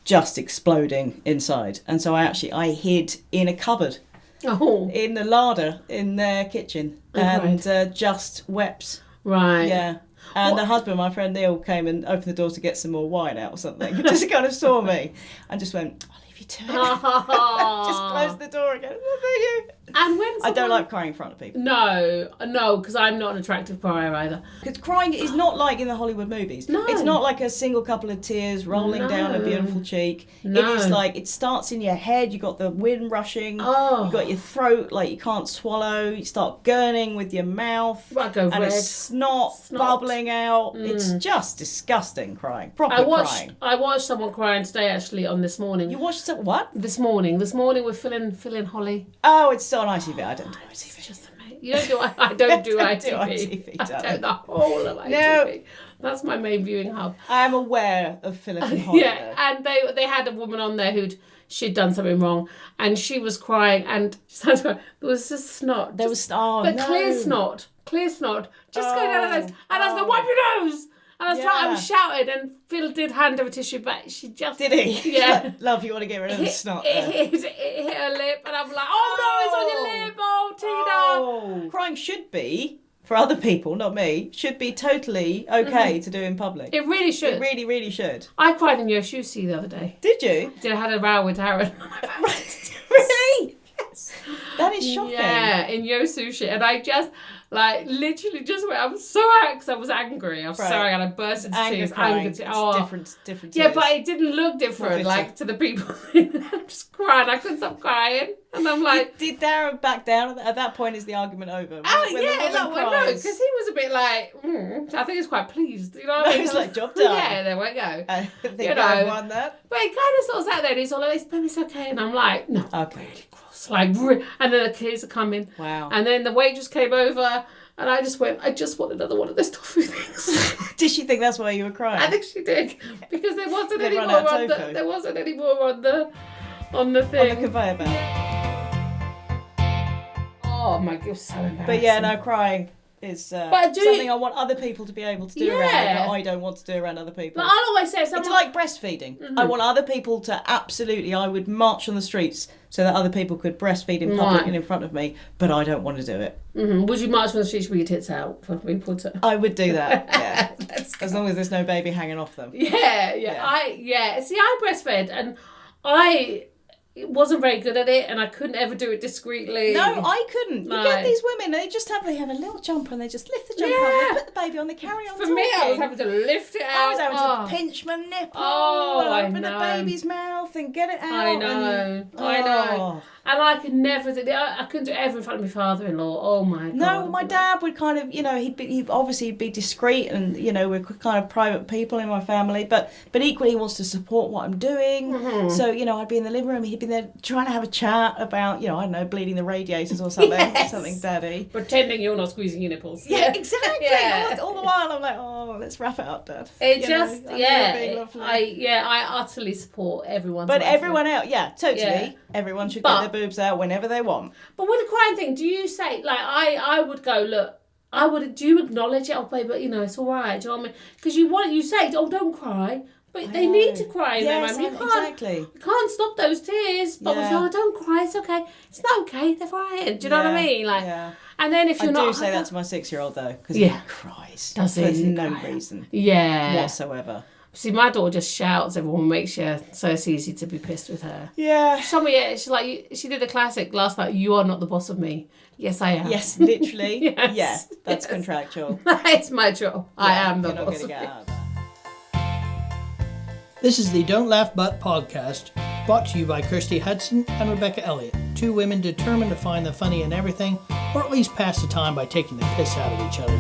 just exploding inside. And so I hid in a cupboard in the larder in their kitchen and just wept. Right. Yeah. And the husband, my friend Neil, came and opened the door to get some more wine out or something. He just kind of saw me and just went, I'll leave you to it. Just closed the door again. Oh, thank you. And I don't like crying in front of people. No, because I'm not an attractive crier either. Because crying is not like in the Hollywood movies. No. It's not like a single couple of tears rolling down a beautiful cheek. No. It is like, it starts in your head, you got the wind rushing, you got your throat, like you can't swallow, you start gurning with your mouth. I go and red. a snot bubbling out. It's just disgusting crying. Proper crying. I watched someone crying today, actually, on This Morning. You watched what? This morning with Phil and Holly. Oh, it's so on ITV. I don't do ITV. It's just amazing. You don't do I don't do ITV. I don't the whole of ITV. No. That's my main viewing hub. I am aware of Philip and Holly. Yeah, and they had a woman on there she'd done something wrong, and she was crying, and there was just snot. Clear snot. Just go down her nose, and I was going, wipe your nose. And I was shouting, and Phil did hand her a tissue back. She just... Did he? Yeah. Love, you want to get rid of the snot it hit her lip, and I'm like, oh no, it's on your lip, oh, Tina. Crying should be, for other people, not me, should be totally okay to do in public. It really should. It really, really should. I cried in Yosushi the other day. Did you? I had a row with Aaron. Really? Yes. That is shocking. Yeah, in Yosushi, and I just... literally just went, I'm so angry because I was angry. I'm sorry, and I burst into tears. Different yeah, but it didn't look different, to the people. I'm just crying. I couldn't stop crying. And I'm like... Did Darren back down? At that point, is the argument over? No, because he was a bit like... I think he's quite pleased. You know what I mean? He's like, job done. Yeah, there we go. I think I won that. But he kind of sort of sat there and he's all like, baby, it's okay. And I'm like, no, okay. Really gross. And then the kids are coming. Wow. And then the waitress came over. And I just went, I just want another one of those tofu things. Did she think that's why you were crying? I think she did. Because there wasn't any more on the thing. On the conveyor belt. Oh my God, it was so embarrassing. But yeah, no, crying is something I want other people to be able to do around that I don't want to do around other people. But I'll always say it's like breastfeeding. I want other people to I would march on the streets so that other people could breastfeed in public and in front of me, but I don't want to do it. Mm-hmm. Would you march on the streets with your tits out for people to... I would do that, yeah. As long as there's no baby hanging off them. Yeah. See, I breastfed and I wasn't very good at it and I couldn't ever do it discreetly. No, I couldn't. You get these women, they have a little jumper and they just lift the jumper up, they put the baby on, they carry on talking. Me, I was having to lift it out. I was having to pinch my nipple and open the baby's mouth and get it out. I know. And I could never I couldn't do it ever in front of my father-in-law. Oh my God. No, my dad would kind of, he'd obviously be discreet, and we're kind of private people in my family, but equally he wants to support what I'm doing. Mm-hmm. So I'd be in the living room, he'd be there trying to have a chat about I don't know, bleeding the radiators or something. Yes. Something daddy, pretending you're not squeezing your nipples. Yeah, exactly. Yeah. All the while I'm like, oh, let's wrap it up, Dad. I utterly support everyone. But everyone else, totally. Yeah. Everyone should get their boobs out whenever they want. But with the crying thing, do you say, like, I would go, look, do you acknowledge it? Oh, babe, but it's all right. Do you know what I mean? Because you say, oh, don't cry. But they need to cry. Yes, exactly. You can't stop those tears. But we say, oh, don't cry. It's okay. It's not okay. They're fine. Do you know what I mean? Like, and then if you're not... I do say that to my 6-year-old, though, because he cries. Does he? For no reason. Yeah. Whatsoever. See, my daughter just shouts everyone, makes you, so it's easy to be pissed with her. Yeah. She told me, she's like, she did the classic last night, you are not the boss of me. Yes, I am. Yes, literally. Yes. Yeah, that's contractual. It's my job. Yeah, I am the boss of me. This is the Don't Laugh But podcast, brought to you by Kirsty Hudson and Rebecca Elliott, two women determined to find the funny in everything, or at least pass the time by taking the piss out of each other.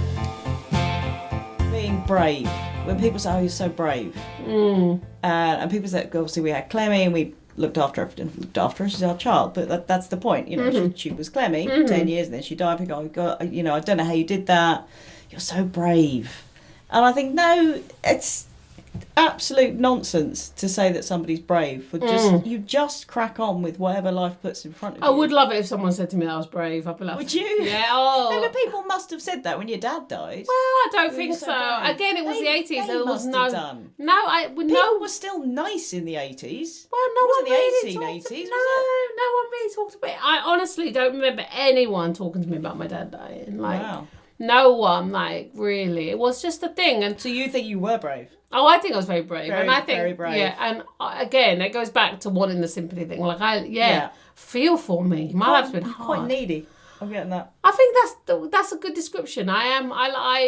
Being brave. When people say, oh, you're so brave. And people say, obviously we had Clemmy and we looked after her, she's our child, but that's the point. She was Clemmy for 10 years and then she died. People go, I don't know how you did that. You're so brave. And I think, no, it's absolute nonsense to say that somebody's brave. You just crack on with whatever life puts in front of you. I would love it if someone said to me that I was brave. I'd be like, would you? Yeah. Oh. No, but people must have said that when your dad died. Well, I don't think so. Again, it was the 80s. There was no. Done. No, people were still nice in the 80s. Well, no one really 1880s. No one really talked about it. I honestly don't remember anyone talking to me about my dad dying. Wow. No one, really. It was just a thing. And so you think you were brave? Oh, I think I was very brave. And I think, very brave. Yeah, and again, it goes back to wanting the sympathy thing. Like, feel for me. My life's been hard. Quite needy. I'm getting that. I think that's a good description. I am.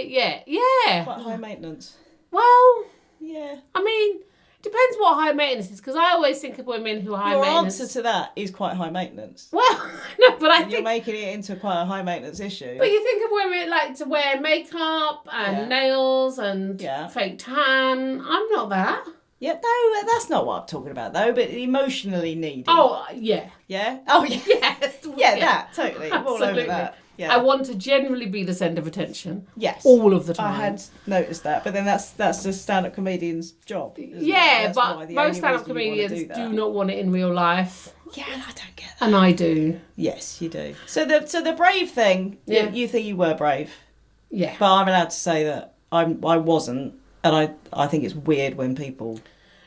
Yeah. Quite high maintenance. Well. Yeah. I mean, depends what high maintenance is, because I always think of women who are high maintenance. Your answer to that is quite high maintenance. Well, no, but I think you're making it into quite a high maintenance issue. But you think of women like to wear makeup and nails and fake tan. I'm not that. Yeah, no, that's not what I'm talking about though. But emotionally needy. Oh yeah. Yeah. Oh yeah. Yeah, that totally. I'm all over that. Yeah. I want to generally be the centre of attention. Yes. All of the time. I had noticed that, but then that's the stand-up comedian's job. Yeah, but most stand-up comedians do not want it in real life. Yeah, I don't get that. And I do. Yes, you do. So the brave thing, you think you were brave. Yeah. But I'm allowed to say that I wasn't, and I think it's weird when people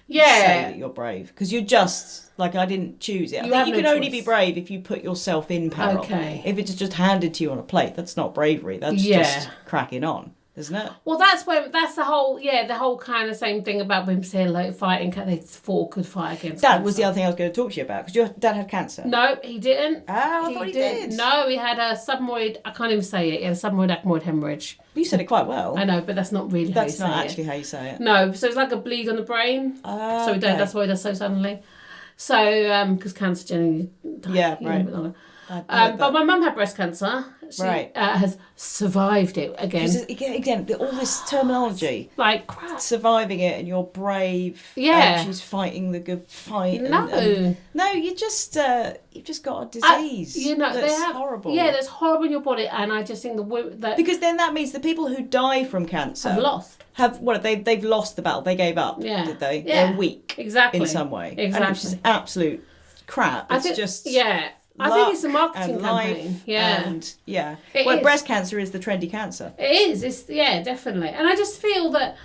say that you're brave, because you're just like, I didn't choose it. I think you can only be brave if you put yourself in peril. Okay. If it's just handed to you on a plate, that's not bravery. That's just cracking on, isn't it? Well, that's the whole kind of same thing about women saying like fighting. They could fight against. That was the other thing I was going to talk to you about, because your dad had cancer. No, he didn't. Oh, I thought he did. No, he had a submucoid. I can't even say it. He had a submucoid ectomoid hemorrhage. You said it quite well. I know, but that's not really how you say it. That's not actually how you say it. No, so it's like a bleed on the brain. So he that's why he does so suddenly. So, because cancer generally right. A bit longer. But my mum had breast cancer. She has survived it again. Again, all this terminology. Like, crap. Surviving it, and you're brave. Yeah. And she's fighting the good fight. No. No, you've just got a disease. That's horrible. Yeah, that's horrible in your body, and I just think because then that means the people who die from cancer have lost. They've lost the battle. They gave up. Yeah. Did they? Yeah. They're weak. Exactly. In some way. Exactly. And it's just absolute crap. I think it's a marketing campaign. Yeah. And breast cancer is the trendy cancer. It is. It's definitely. And I just feel that,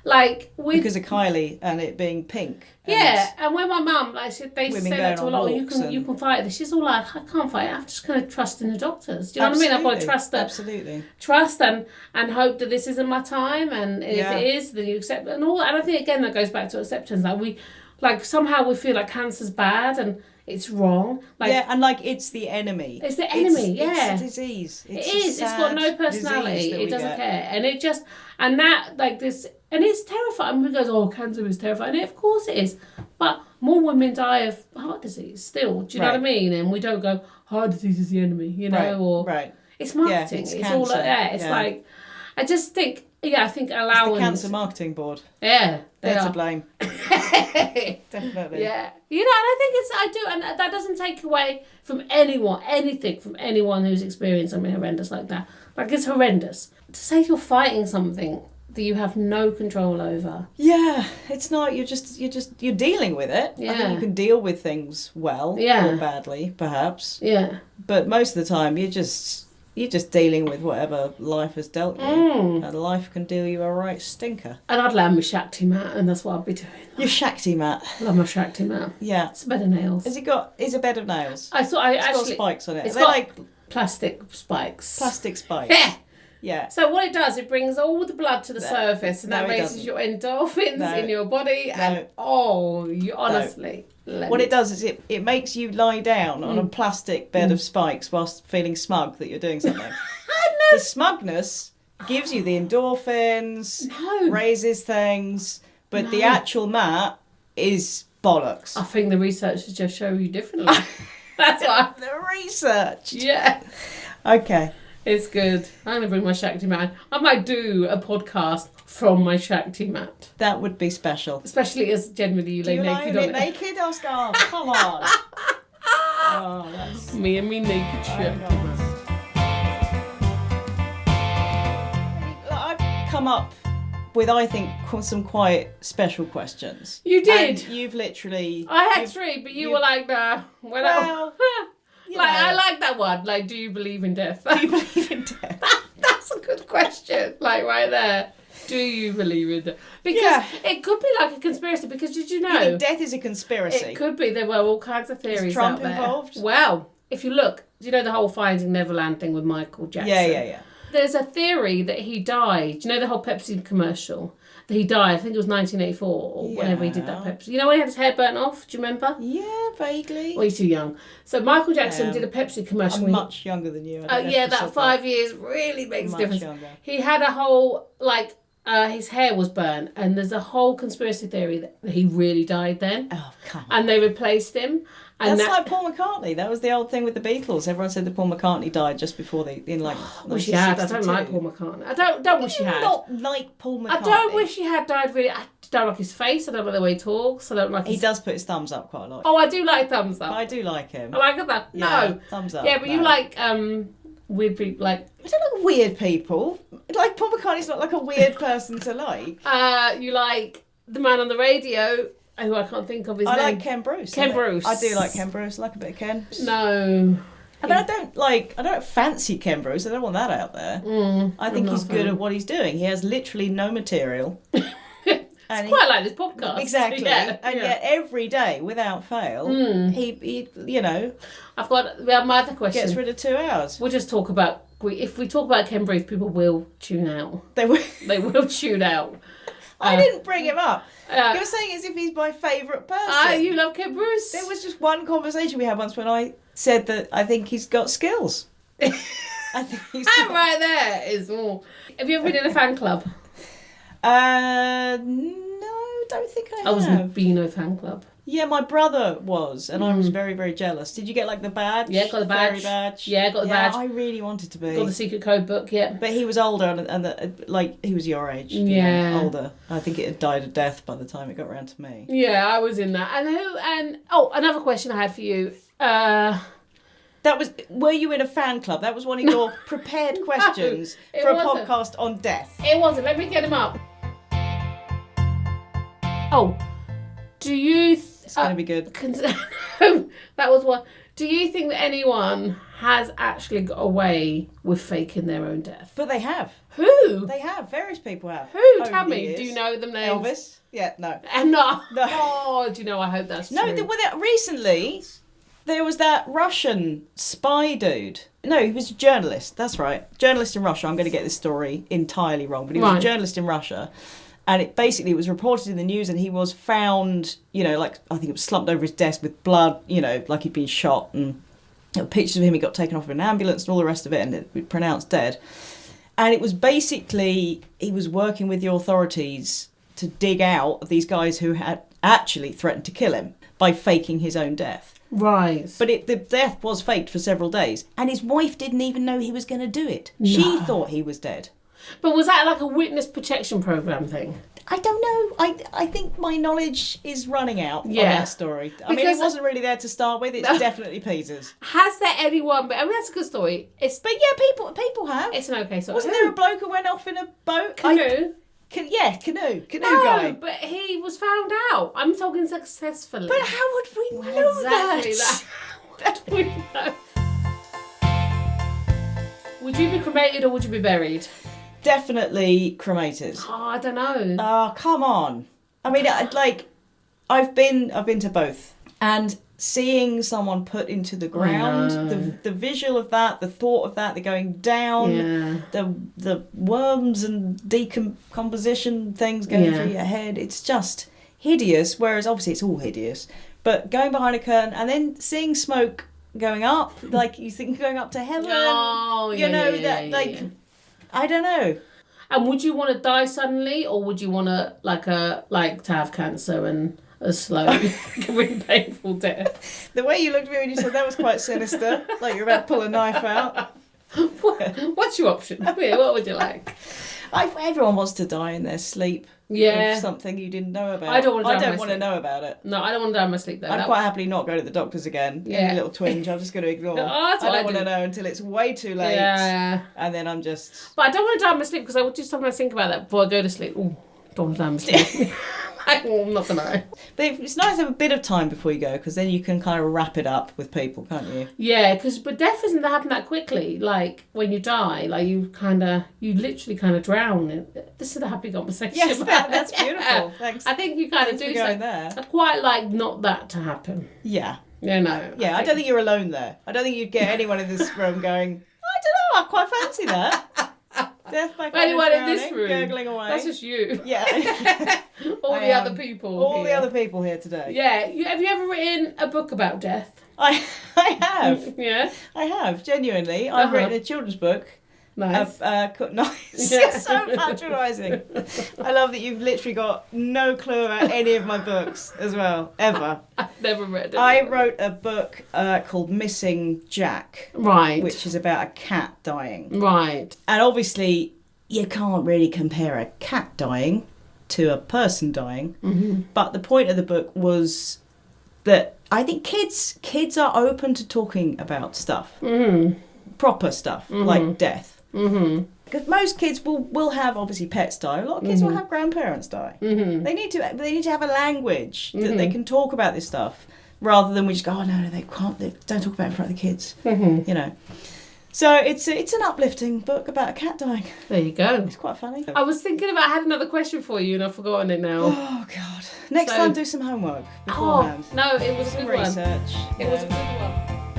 like, because of Kylie and it being pink. And when my mum, they say that to a lot. You can fight this. She's all like, I can't fight it. I'm just going to trust in the doctors. Do you know what I mean? I've got to trust that. Absolutely. Trust and hope that this isn't my time, and if it is, then you accept it and all. And I think again that goes back to acceptance. Like somehow we feel like cancer's bad and it's wrong. And like it's the enemy. It's the enemy. It's a disease. It's got no personality. It doesn't care, and it just and that like this, and it's terrifying. Everyone goes, "Oh, cancer is terrifying." And of course it is, but more women die of heart disease still. Do you know what I mean? And we don't go, heart disease is the enemy, you know? Or it's marketing. Yeah, it's all like that. It's like, I just think, I think allowing... It's the Cancer Marketing Board. Yeah. They're to blame. Definitely. Yeah. And I think I do, and that doesn't take away from anything from anyone who's experienced something horrendous like that. Like, it's horrendous. To say you're fighting something that you have no control over. Yeah, it's not, you're dealing with it. Yeah. I think you can deal with things well or badly, perhaps. Yeah. But most of the time, you're just dealing with whatever life has dealt you. And life can deal you a right stinker. And I'd land my Shakti mat, and that's what I'd be doing. Your Shakti mat. Love my Shakti mat. Yeah. It's a bed of nails. Is a bed of nails? It's got spikes on it. It's got like plastic spikes. Plastic spikes. Yeah. Yeah. So what it does, it brings all the blood to the surface, and that raises your endorphins in your body. And you honestly. What it does is it makes you lie down on a plastic bed of spikes whilst feeling smug that you're doing something. The smugness gives you the endorphins, raises things, but the actual mat is bollocks. I think the researchers just show you differently. That's why. The research. Yeah. Okay. It's good. I'm going to bring my Shakti mat. I might do a podcast from my Shakti mat. That would be special. Especially as generally you lay naked on it. Naked, Oscar? Come on. Oh, that's... Me and me naked Shakti mat. I've come up with, I think, some quite special questions. You did? And you've literally... I had 3, but you were like, nah. I like that one. Like, do you believe in death? Do you believe in death? That's a good question. Like, right there. Do you believe in death? Because it could be like a conspiracy. Because did you know? You think death is a conspiracy? It could be. There were all kinds of theories. Is Trump out there. involved? Well, if you look, do you know the whole Finding Neverland thing with Michael Jackson? Yeah. There's a theory that he died. Do you know the whole Pepsi commercial? That he died, I think it was 1984 or whenever he did that Pepsi. You know when he had his hair burnt off? Do you remember? Yeah, vaguely. Well, you're too young. So Michael Jackson did a Pepsi commercial. I'm much younger than you. That 5 years really makes a difference. Younger. He had a whole, his hair was burnt, and there's a whole conspiracy theory that he really died then. Oh, come on. And they replaced him. And that's like Paul McCartney. That was the old thing with the Beatles. Everyone said that Paul McCartney died just before wish he had. I don't like Paul McCartney. I don't wish he had. Not like Paul McCartney. I don't wish he had died really. I don't like his face. I don't like the way he talks. I don't like. He does put his thumbs up quite a lot. Oh, I do like thumbs up. I do like him. I like that. Yeah, no thumbs up. Yeah, but you like weird people. Like I don't like weird people. Like Paul McCartney's not like a weird person to like. You like the man on the radio. Who I can't think of his name. I like Ken Bruce. Bruce. I do like Ken Bruce. I like a bit of Ken. No. I don't fancy Ken Bruce. I don't want that out there. I think he's good at what he's doing. He has literally no material. It's quite like this podcast. Exactly. Yet every day, without fail, he we have my other question. Gets rid of 2 hours. We'll just talk about, if we talk about Ken Bruce, people will tune out. They will tune out. I didn't bring him up. You're saying as if he's my favourite person. You love Ken Bruce. There was just one conversation we had once when I said that I think he's got skills. I think he's got... That right there is more. Have you ever been in a fan club? No, don't think I have. I was in a Beano fan club. Yeah, my brother was, and I was very, very jealous. Did you get the badge? Yeah, got the badge. Fairy badge. Yeah, got the badge. I really wanted to be. Got the secret code book. Yeah. But he was older, and he was your age. Older. I think it had died a death by the time it got around to me. Yeah, I was in that. And another question I had for you. Were you in a fan club? That was one of your prepared questions for a podcast on death. It wasn't. Let me get him up. Oh, do you... It's going to be good. That was one. Do you think that anyone has actually got away with faking their own death? But they have. Who? They have. Various people have. Who? Tell me. Do you know them names? Elvis? Yeah, no. And no. No. Oh, do you know, I hope that's true. No, recently... There was that Russian spy dude. No, he was a journalist. That's right. Journalist in Russia. I'm going to get this story entirely wrong. But he was a journalist in Russia. And it basically was reported in the news and he was found, I think it was slumped over his desk with blood, like he'd been shot. And pictures of him, he got taken off in an ambulance and all the rest of it and it pronounced dead. And it was basically, he was working with the authorities to dig out these guys who had actually threatened to kill him. by faking his own death. Right. But the death was faked for several days, and his wife didn't even know he was going to do it. No. She thought he was dead. But was that like a witness protection program thing? I don't know. I think my knowledge is running out on that story. I mean, it wasn't really there to start with. It's definitely Peter's. Has there anyone... But I mean, that's a good story. But yeah, people have. It's an okay story. Wasn't there a bloke who went off in a boat? Canoe? Canoe No, guy. but he was found out. I'm talking successfully. But how would we know exactly that? That would know. Would you be cremated or would you be buried? Definitely cremated. Oh, I don't know. Oh, come on. I mean, I've been to both, and seeing someone put into the ground, the visual of that, the thought of that, the going down, the worms and decomposition things going through your head, it's just hideous. Whereas obviously it's all hideous, but going behind a curtain and then seeing smoke going up, like you think going up to heaven. Oh, yeah. I don't know. And would you want to die suddenly, or would you want to to have cancer and a slow, really painful death? The way you looked at me when you said that was quite sinister, like you're about to pull a knife out. What's your option? What would you like? Everyone wants to die in their sleep. Yeah. Of something you didn't know about. I don't want to know about it. No, I don't want to die in my sleep though. I'd quite happily not go to the doctors again. Yeah. Any little twinge, I'm just going to ignore. I don't want to know until it's way too late. Yeah. And then I'm just... But I don't want to die in my sleep because I would just sometimes think about that before I go to sleep. Ooh, don't want to die in my sleep. I'm not going to know. But it's nice to have a bit of time before you go, because then you can kind of wrap it up with people, can't you? Yeah, but death doesn't happen that quickly. Like, when you die, like, you literally kind of drown. This is a happy conversation. Yes, that's beautiful. Thanks. I think you kind of do going there. I'd quite like not that to happen. Yeah. Yeah, no. Yeah, I don't think you're alone there. I don't think you'd get anyone in this room going, I don't know, I quite fancy that. Death by anyone in this room, gurgling away. That's just you. Yeah. All the other people. All the other people here today. Yeah. Have you ever written a book about death? I have. Yeah. I have, genuinely. I've written a children's book. Nice. Nice. You're so patronising. I love that you've literally got no clue about any of my books as well, ever. I've never read it. I wrote a book called Missing Jack. Right. Which is about a cat dying. Right. And obviously, you can't really compare a cat dying to a person dying. Mm-hmm. But the point of the book was that I think kids are open to talking about stuff. Mm-hmm. Proper stuff, like death. Mm-hmm. Because most kids will have obviously pets die. A lot of kids will have grandparents die. Mm-hmm. They need to have a language that they can talk about this stuff, rather than we just go, oh no, they can't. They don't talk about it in front of the kids. Mm-hmm. You know. So it's an uplifting book about a cat dying. There you go. It's quite funny. I was thinking about, I had another question for you and I've forgotten it now. Oh God! Next time, do some homework beforehand. Oh no, it was a good research. It was a good one.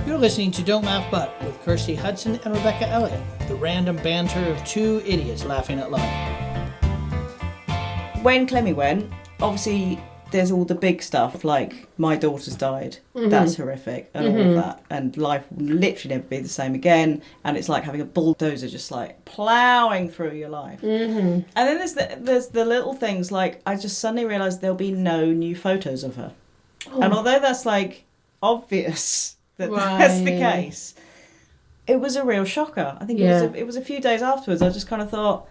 You're listening to Don't Laugh But with Kirsty Hudson and Rebecca Elliott, the random banter of two idiots laughing at life. When Clemmy went, obviously there's all the big stuff, like my daughter's died. That's horrific, and all of that. And life will literally never be the same again. And it's like having a bulldozer just like ploughing through your life. And then there's the little things, like I just suddenly realised there'll be no new photos of her. And although that's like obvious that that's the case, it was a real shocker. I think it was a few days afterwards. I just kind of thought,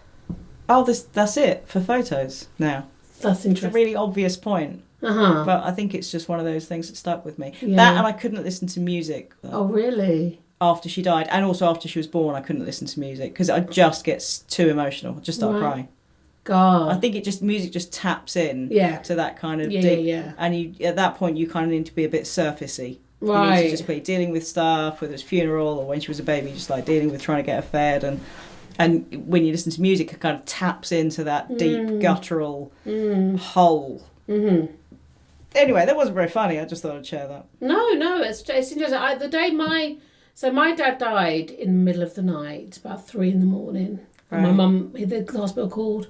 oh, that's it for photos now. That's interesting. It's a really obvious point. Uh-huh. But I think it's just one of those things that stuck with me. Yeah. That, and I couldn't listen to music. Oh, really? After she died, and also after she was born, I couldn't listen to music because I just get too emotional. I just start crying. God. I think music just taps in to that kind of deep. Yeah. And at that point, you kind of need to be a bit surfacey. Right. You need to just be dealing with stuff, whether it's funeral or when she was a baby, just like dealing with trying to get her fed. And when you listen to music, it kind of taps into that deep guttural hole. Mm-hmm. Anyway, that wasn't very funny. I just thought I'd share that. No, it's interesting. The day my dad died in the middle of the night, about 3 a.m. Right. And my mum, the hospital called,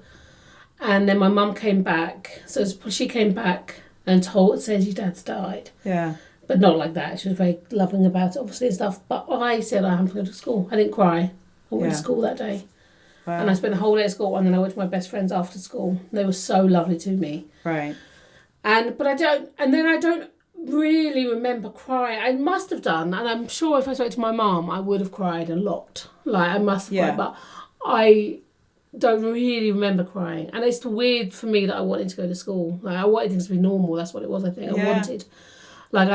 and then my mum came back. So she came back and says your dad's died. Yeah. But not like that. She was very loving about it, obviously, and stuff. But I said I have to go to school. I didn't cry. I went to school that day. Wow. And I spent the whole day at school, and then I went to my best friends after school. They were so lovely to me. Right. I don't really remember crying. I must have done, and I'm sure if I spoke to my mum, I would have cried a lot. Like, I must have cried, but I don't really remember crying. And it's weird for me that I wanted to go to school. Like, I wanted things to be normal. That's what it was, I think. I wanted. Like,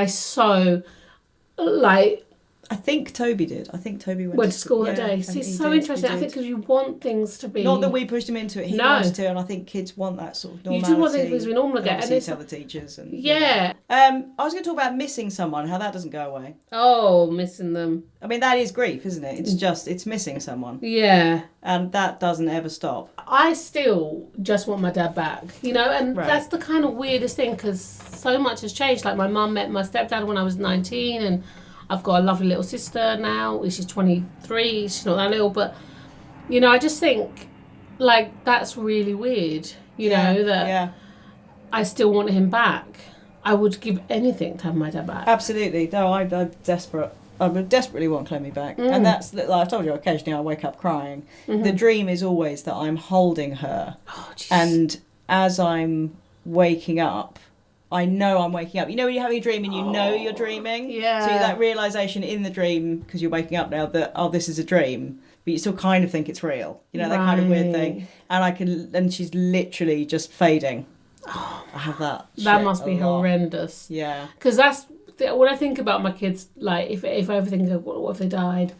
I think Toby did. I think Toby went to school that day. See, it's so interesting. I think because you want things to be... Not that we pushed him into it. He wanted to, and I think kids want that sort of normality. You do want things to be normal again. And tell the teachers. And, yeah. I was going to talk about missing someone, how that doesn't go away. Oh, missing them. I mean, that is grief, isn't it? It's missing someone. Yeah. And that doesn't ever stop. I still just want my dad back, you know, and that's the kind of weirdest thing because so much has changed. Like, my mum met my stepdad when I was 19, and I've got a lovely little sister now. She's 23. She's not that little, but, you know, I just think, like, that's really weird, you know, that I still want him back. I would give anything to have my dad back. Absolutely. No, I'm desperate. I would desperately want Clemmy back. And that's, like I've told you, occasionally I wake up crying. The dream is always that I'm holding her. Oh, geez. And as I'm waking up, I know I'm waking up. You know when you're having a dream and you know you're dreaming? Yeah. So that realisation in the dream, because you're waking up now, that, oh, this is a dream. But you still kind of think it's real. You know, that kind of weird thing. And she's literally just fading. Oh, I have that. That must be horrendous. Yeah. Because that's... When I think about my kids, like, if I ever think of what if they died,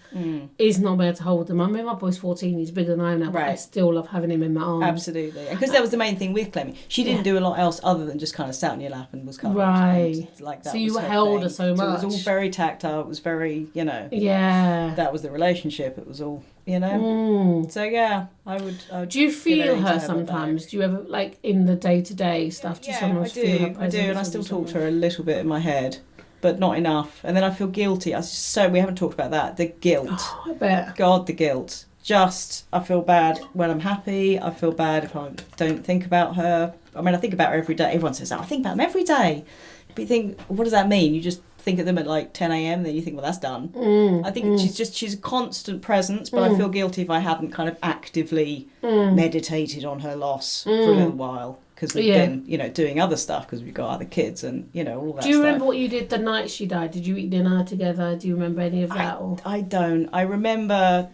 is not being able to hold them. I mean, my boy's 14, he's bigger than I am now, but I still love having him in my arms. Absolutely. And because that was the main thing with Clemmy. She didn't do a lot else other than just kind of sat on your lap and was cuddled. Right. Like that. So you held her so much. So it was all very tactile. It was very, you know. Yeah. That was the relationship. It was all, you know. So yeah, I would do you feel her sometimes? Do you ever, like, in the day-to-day stuff, do you sometimes feel her presence? I do, and I still talk to her a little bit in my head. But not enough. And then I feel guilty. We haven't talked about that. The guilt. Oh, I bet. God, the guilt. I feel bad when I'm happy. I feel bad if I don't think about her. I mean, I think about her every day. Everyone says that. I think about them every day. But you think, what does that mean? You just think of them at like 10 a.m. Then you think, well, that's done. I think she's a constant presence, but I feel guilty if I haven't kind of actively meditated on her loss for a little while. Because we've been, you know, doing other stuff because we've got other kids and, you know, all that stuff. Do you remember what you did the night she died? Did you eat dinner together? Do you remember any of that? I don't. I remember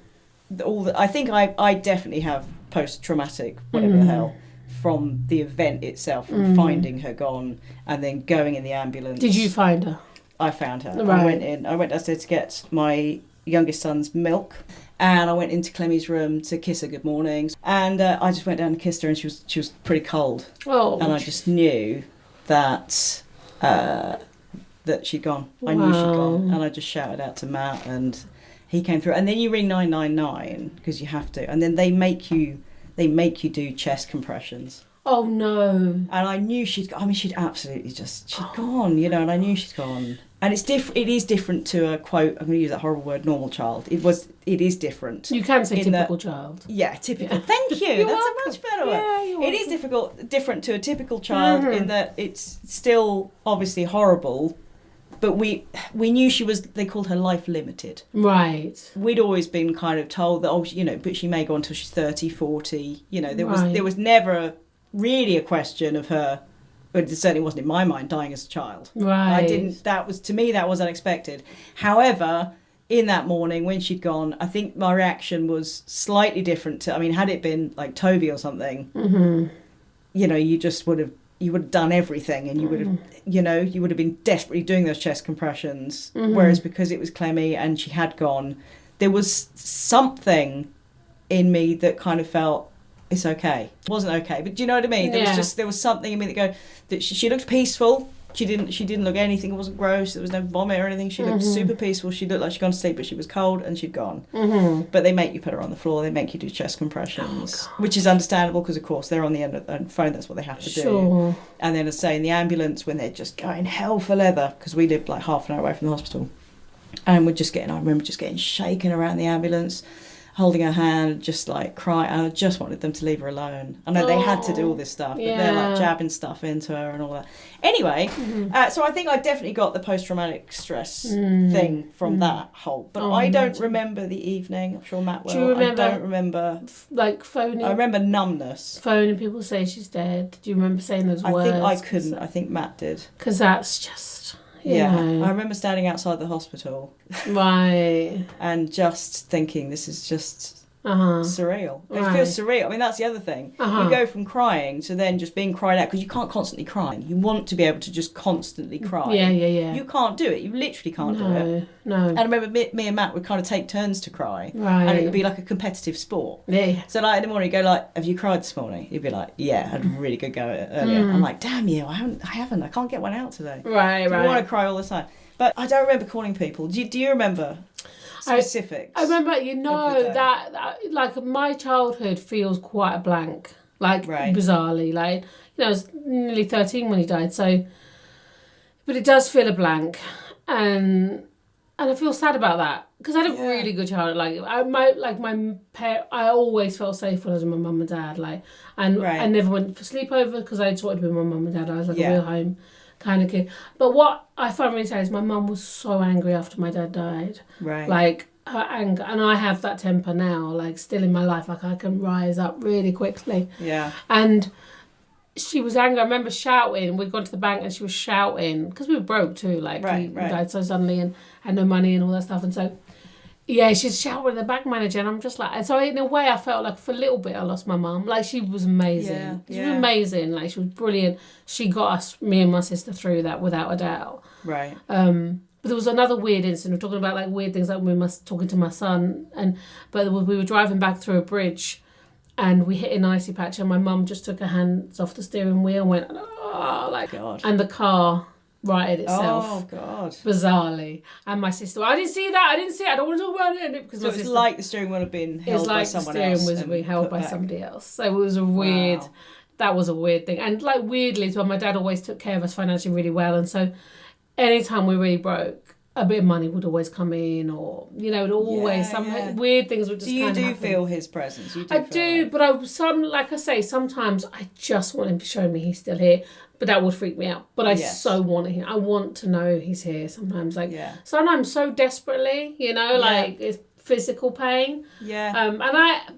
I think I definitely have post-traumatic, whatever the hell, from the event itself, from finding her gone and then going in the ambulance. Did you find her? I found her. Right. I went downstairs to get my youngest son's milk. And I went into Clemmy's room to kiss her good morning. And I just went down and kissed her, and she was pretty cold. Oh. And I just knew that she'd gone. Wow. I knew she'd gone. And I just shouted out to Matt, and he came through. And then you ring 999 because you have to. And then they make you do chest compressions. Oh no. And I knew she'd absolutely she'd gone, you know, and I knew she'd gone. And it is different to a, quote, I'm going to use that horrible word, normal child. It is different. You can say typical child. Yeah, typical. Yeah. Thank you. That's welcome. A much better word. It is different to a typical child in that it's still obviously horrible, but we knew they called her life limited. Right. We'd always been kind of told that, you know, but she may go on until she's 30, 40. You know, there was never really a question of her. But it certainly wasn't in my mind dying as a child. Right. To me that was unexpected. However, in that morning when she'd gone, I think my reaction was slightly different had it been like Toby or something, you know, you would have done everything and you would have, you know, you would have been desperately doing those chest compressions. Whereas because it was Clemmy and she had gone, there was something in me that kind of felt, it's okay. It wasn't okay, but do you know what I mean? There was something in me that she looked peaceful. She didn't look anything. It wasn't gross. There was no vomit or anything. She looked super peaceful. She looked like she'd gone to sleep, but she was cold and she'd gone. But they make you put her on the floor. They make you do chest compressions, which is understandable because, of course, they're on the end of the phone. That's what they have to do. And then, as I say, in the ambulance when they're just going hell for leather, because we lived like half an hour away from the hospital, and I remember just getting shaken around the ambulance, holding her hand, just like crying. I just wanted them to leave her alone. I know they had to do all this stuff, but they're like jabbing stuff into her and all that. Anyway, so I think I definitely got the post-traumatic stress thing from that whole. But I don't remember the evening. I'm sure Matt will. Do you remember, I don't remember. Like phoning? I remember numbness. Phoning people say she's dead. Do you remember saying those words? I think I couldn't. I think Matt did. Because that's just... I remember standing outside the hospital. Right. And just thinking, this is just surreal. It feels surreal. I mean, that's the other thing. You go from crying to then just being cried out, because you can't constantly cry. You want to be able to just constantly cry. Yeah. You can't do it. You literally can't do it. No. And I remember me and Matt would kind of take turns to cry. Right. And it would be like a competitive sport. Yeah. So like in the morning, you go like, have you cried this morning? He'd be like, yeah, I had a really good go at it earlier. I'm like, damn you, I haven't. I can't get one out today. Right. I want to cry all the time. But I don't remember calling people. Do you remember specifics? I remember, that like my childhood feels quite a blank. Like, bizarrely. Like, I was nearly 13 when he died, so... But it does feel a blank. And I feel sad about that. Because I had a really good childhood. Like, I always felt safe when I was with my mum and dad. Like, and I never went for sleepover because I just wanted to be with my mum and dad. I was like a real home kind of kid. But what I find really sad is my mum was so angry after my dad died. Right. Like, her anger, and I have that temper now, like, still in my life. Like, I can rise up really quickly. Yeah. And she was angry. I remember shouting. We'd gone to the bank and she was shouting, because we were broke too. Like, he died so suddenly and had no money and all that stuff. And so, she's shouting at the bank manager, and I'm just like... And so, in a way, I felt like for a little bit I lost my mum. Like, she was amazing. She was amazing. Like, she was brilliant. She got us, me and my sister, through that without a doubt. Right. But there was another weird incident. We're talking about like weird things, like we were talking to my son, but we were driving back through a bridge, and we hit an icy patch, and my mum just took her hands off the steering wheel and went, oh, like, God. And the car righted itself. Oh, God. Bizarrely. And my sister, I didn't see that. I don't want to talk about it. Because so it's like the steering wheel had been held by someone else. The steering was being held by somebody else. So it was a weird, that was a weird thing. And like weirdly as well, my dad always took care of us financially really well. And so anytime we really broke, a bit of money would always come in, or some weird things would just kind of happen. Feel his presence? I do, but like I say, sometimes I just want him to show me he's still here, but that would freak me out. But I so want him. I want to know he's here sometimes. Like sometimes so desperately, like it's physical pain. Yeah.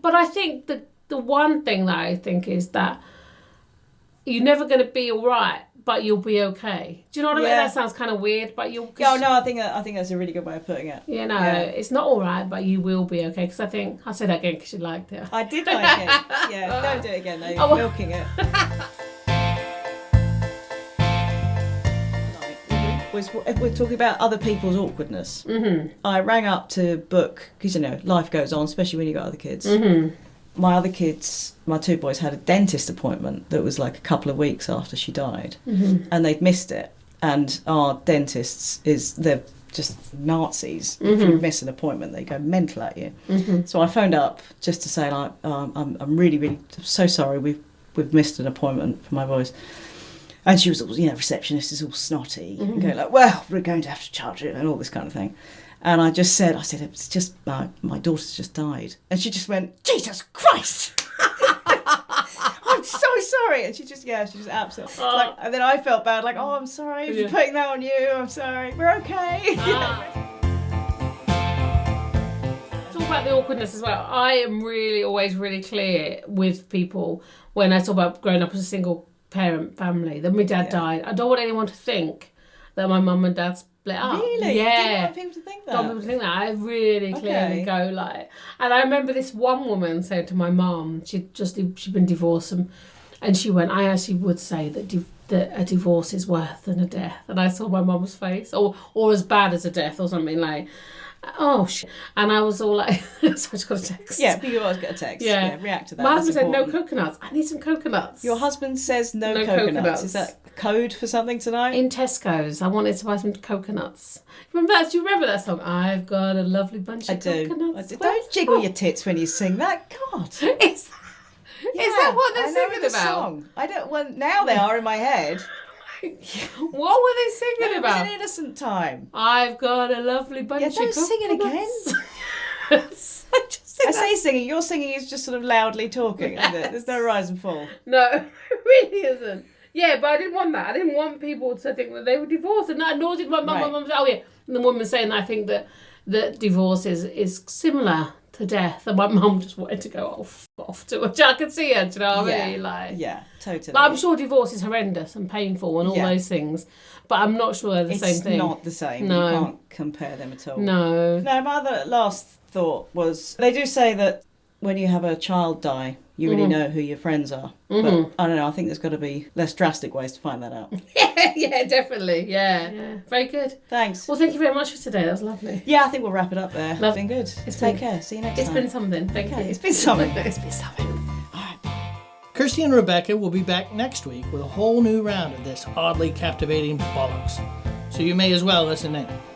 But I think the one thing that I think is that you're never going to be all right, but you'll be okay. Do you know what I mean? That sounds kind of weird, but you'll... Yeah, no, I think that's a really good way of putting it. It's not all right, but you will be okay. Because I think... I'll say that again because you liked it. I did like it. Yeah, don't do it again, though. You're milking it. We're talking about other people's awkwardness. Mm-hmm. I rang up to book, because, life goes on, especially when you've got other kids. Mm-hmm. My other kids, my two boys, had a dentist appointment that was like a couple of weeks after she died, and they'd missed it. And our dentists, they're just Nazis. If you miss an appointment, they go mental at you. Mm-hmm. So I phoned up just to say, like, I'm really, really so sorry. We've missed an appointment for my boys. And she was, receptionist is all snotty, and go like, well, we're going to have to charge it, and all this kind of thing. And I said, it's just, my daughter's just died. And she just went, Jesus Christ! I'm so sorry. And she just absolutely, and then I felt bad, like, I'm sorry for putting that on you, I'm sorry, we're okay. Talk about the awkwardness as well. I am really, always really clear with people when I talk about growing up as a single parent family, that my dad died. I don't want anyone to think that my mum and dad split up. Really? Yeah. You don't want people to think that? Don't want people to think that. I really clearly go like... And I remember this one woman saying to my mum, she'd been divorced, and she went, I actually would say that a divorce is worse than a death. And I saw my mum's face, or as bad as a death or something, like... Oh, shit. And I was all like... so I just got a text. Yeah, but you always get a text. Yeah, react to that. My husband said, no coconuts. I need some coconuts. Your husband says no coconuts. Is that code for something tonight? In Tesco's, I wanted to buy some coconuts. Remember that? Do you remember that song? I've got a lovely bunch of coconuts. I do. Don't jiggle your tits when you sing that. God. Is that what they're singing about? Song. I don't... Well, now they are in my head. What were they singing about? It was an innocent time. I've got a lovely bunch of coconuts. Don't sing it again. I say singing. Your singing is just sort of loudly talking, isn't it? There's no rise and fall. No, it really isn't. Yeah, but I didn't want that. I didn't want people to think that they were divorced, and nor did my mum. My mum said, and the woman saying that I think that divorce is similar to death, and my mum just wanted to go off to it. I could see her, do you know what I mean? Like, yeah, totally. Like, I'm sure divorce is horrendous and painful and all those things, but I'm not sure they're the same thing. It's not the same. No. You can't compare them at all. No. No, my other last thought was, they do say that when you have a child die, you really know who your friends are. But I don't know, I think there's got to be less drastic ways to find that out. Yeah, definitely. Yeah. Very good. Thanks. Well, thank you very much for today. That was lovely. Yeah, I think we'll wrap it up there. Love. It's been good. Take care. See you next time. It's been something. Thank you. It's been something. It's been something. All right. Kirsty and Rebecca will be back next week with a whole new round of this oddly captivating bollocks. So you may as well listen in.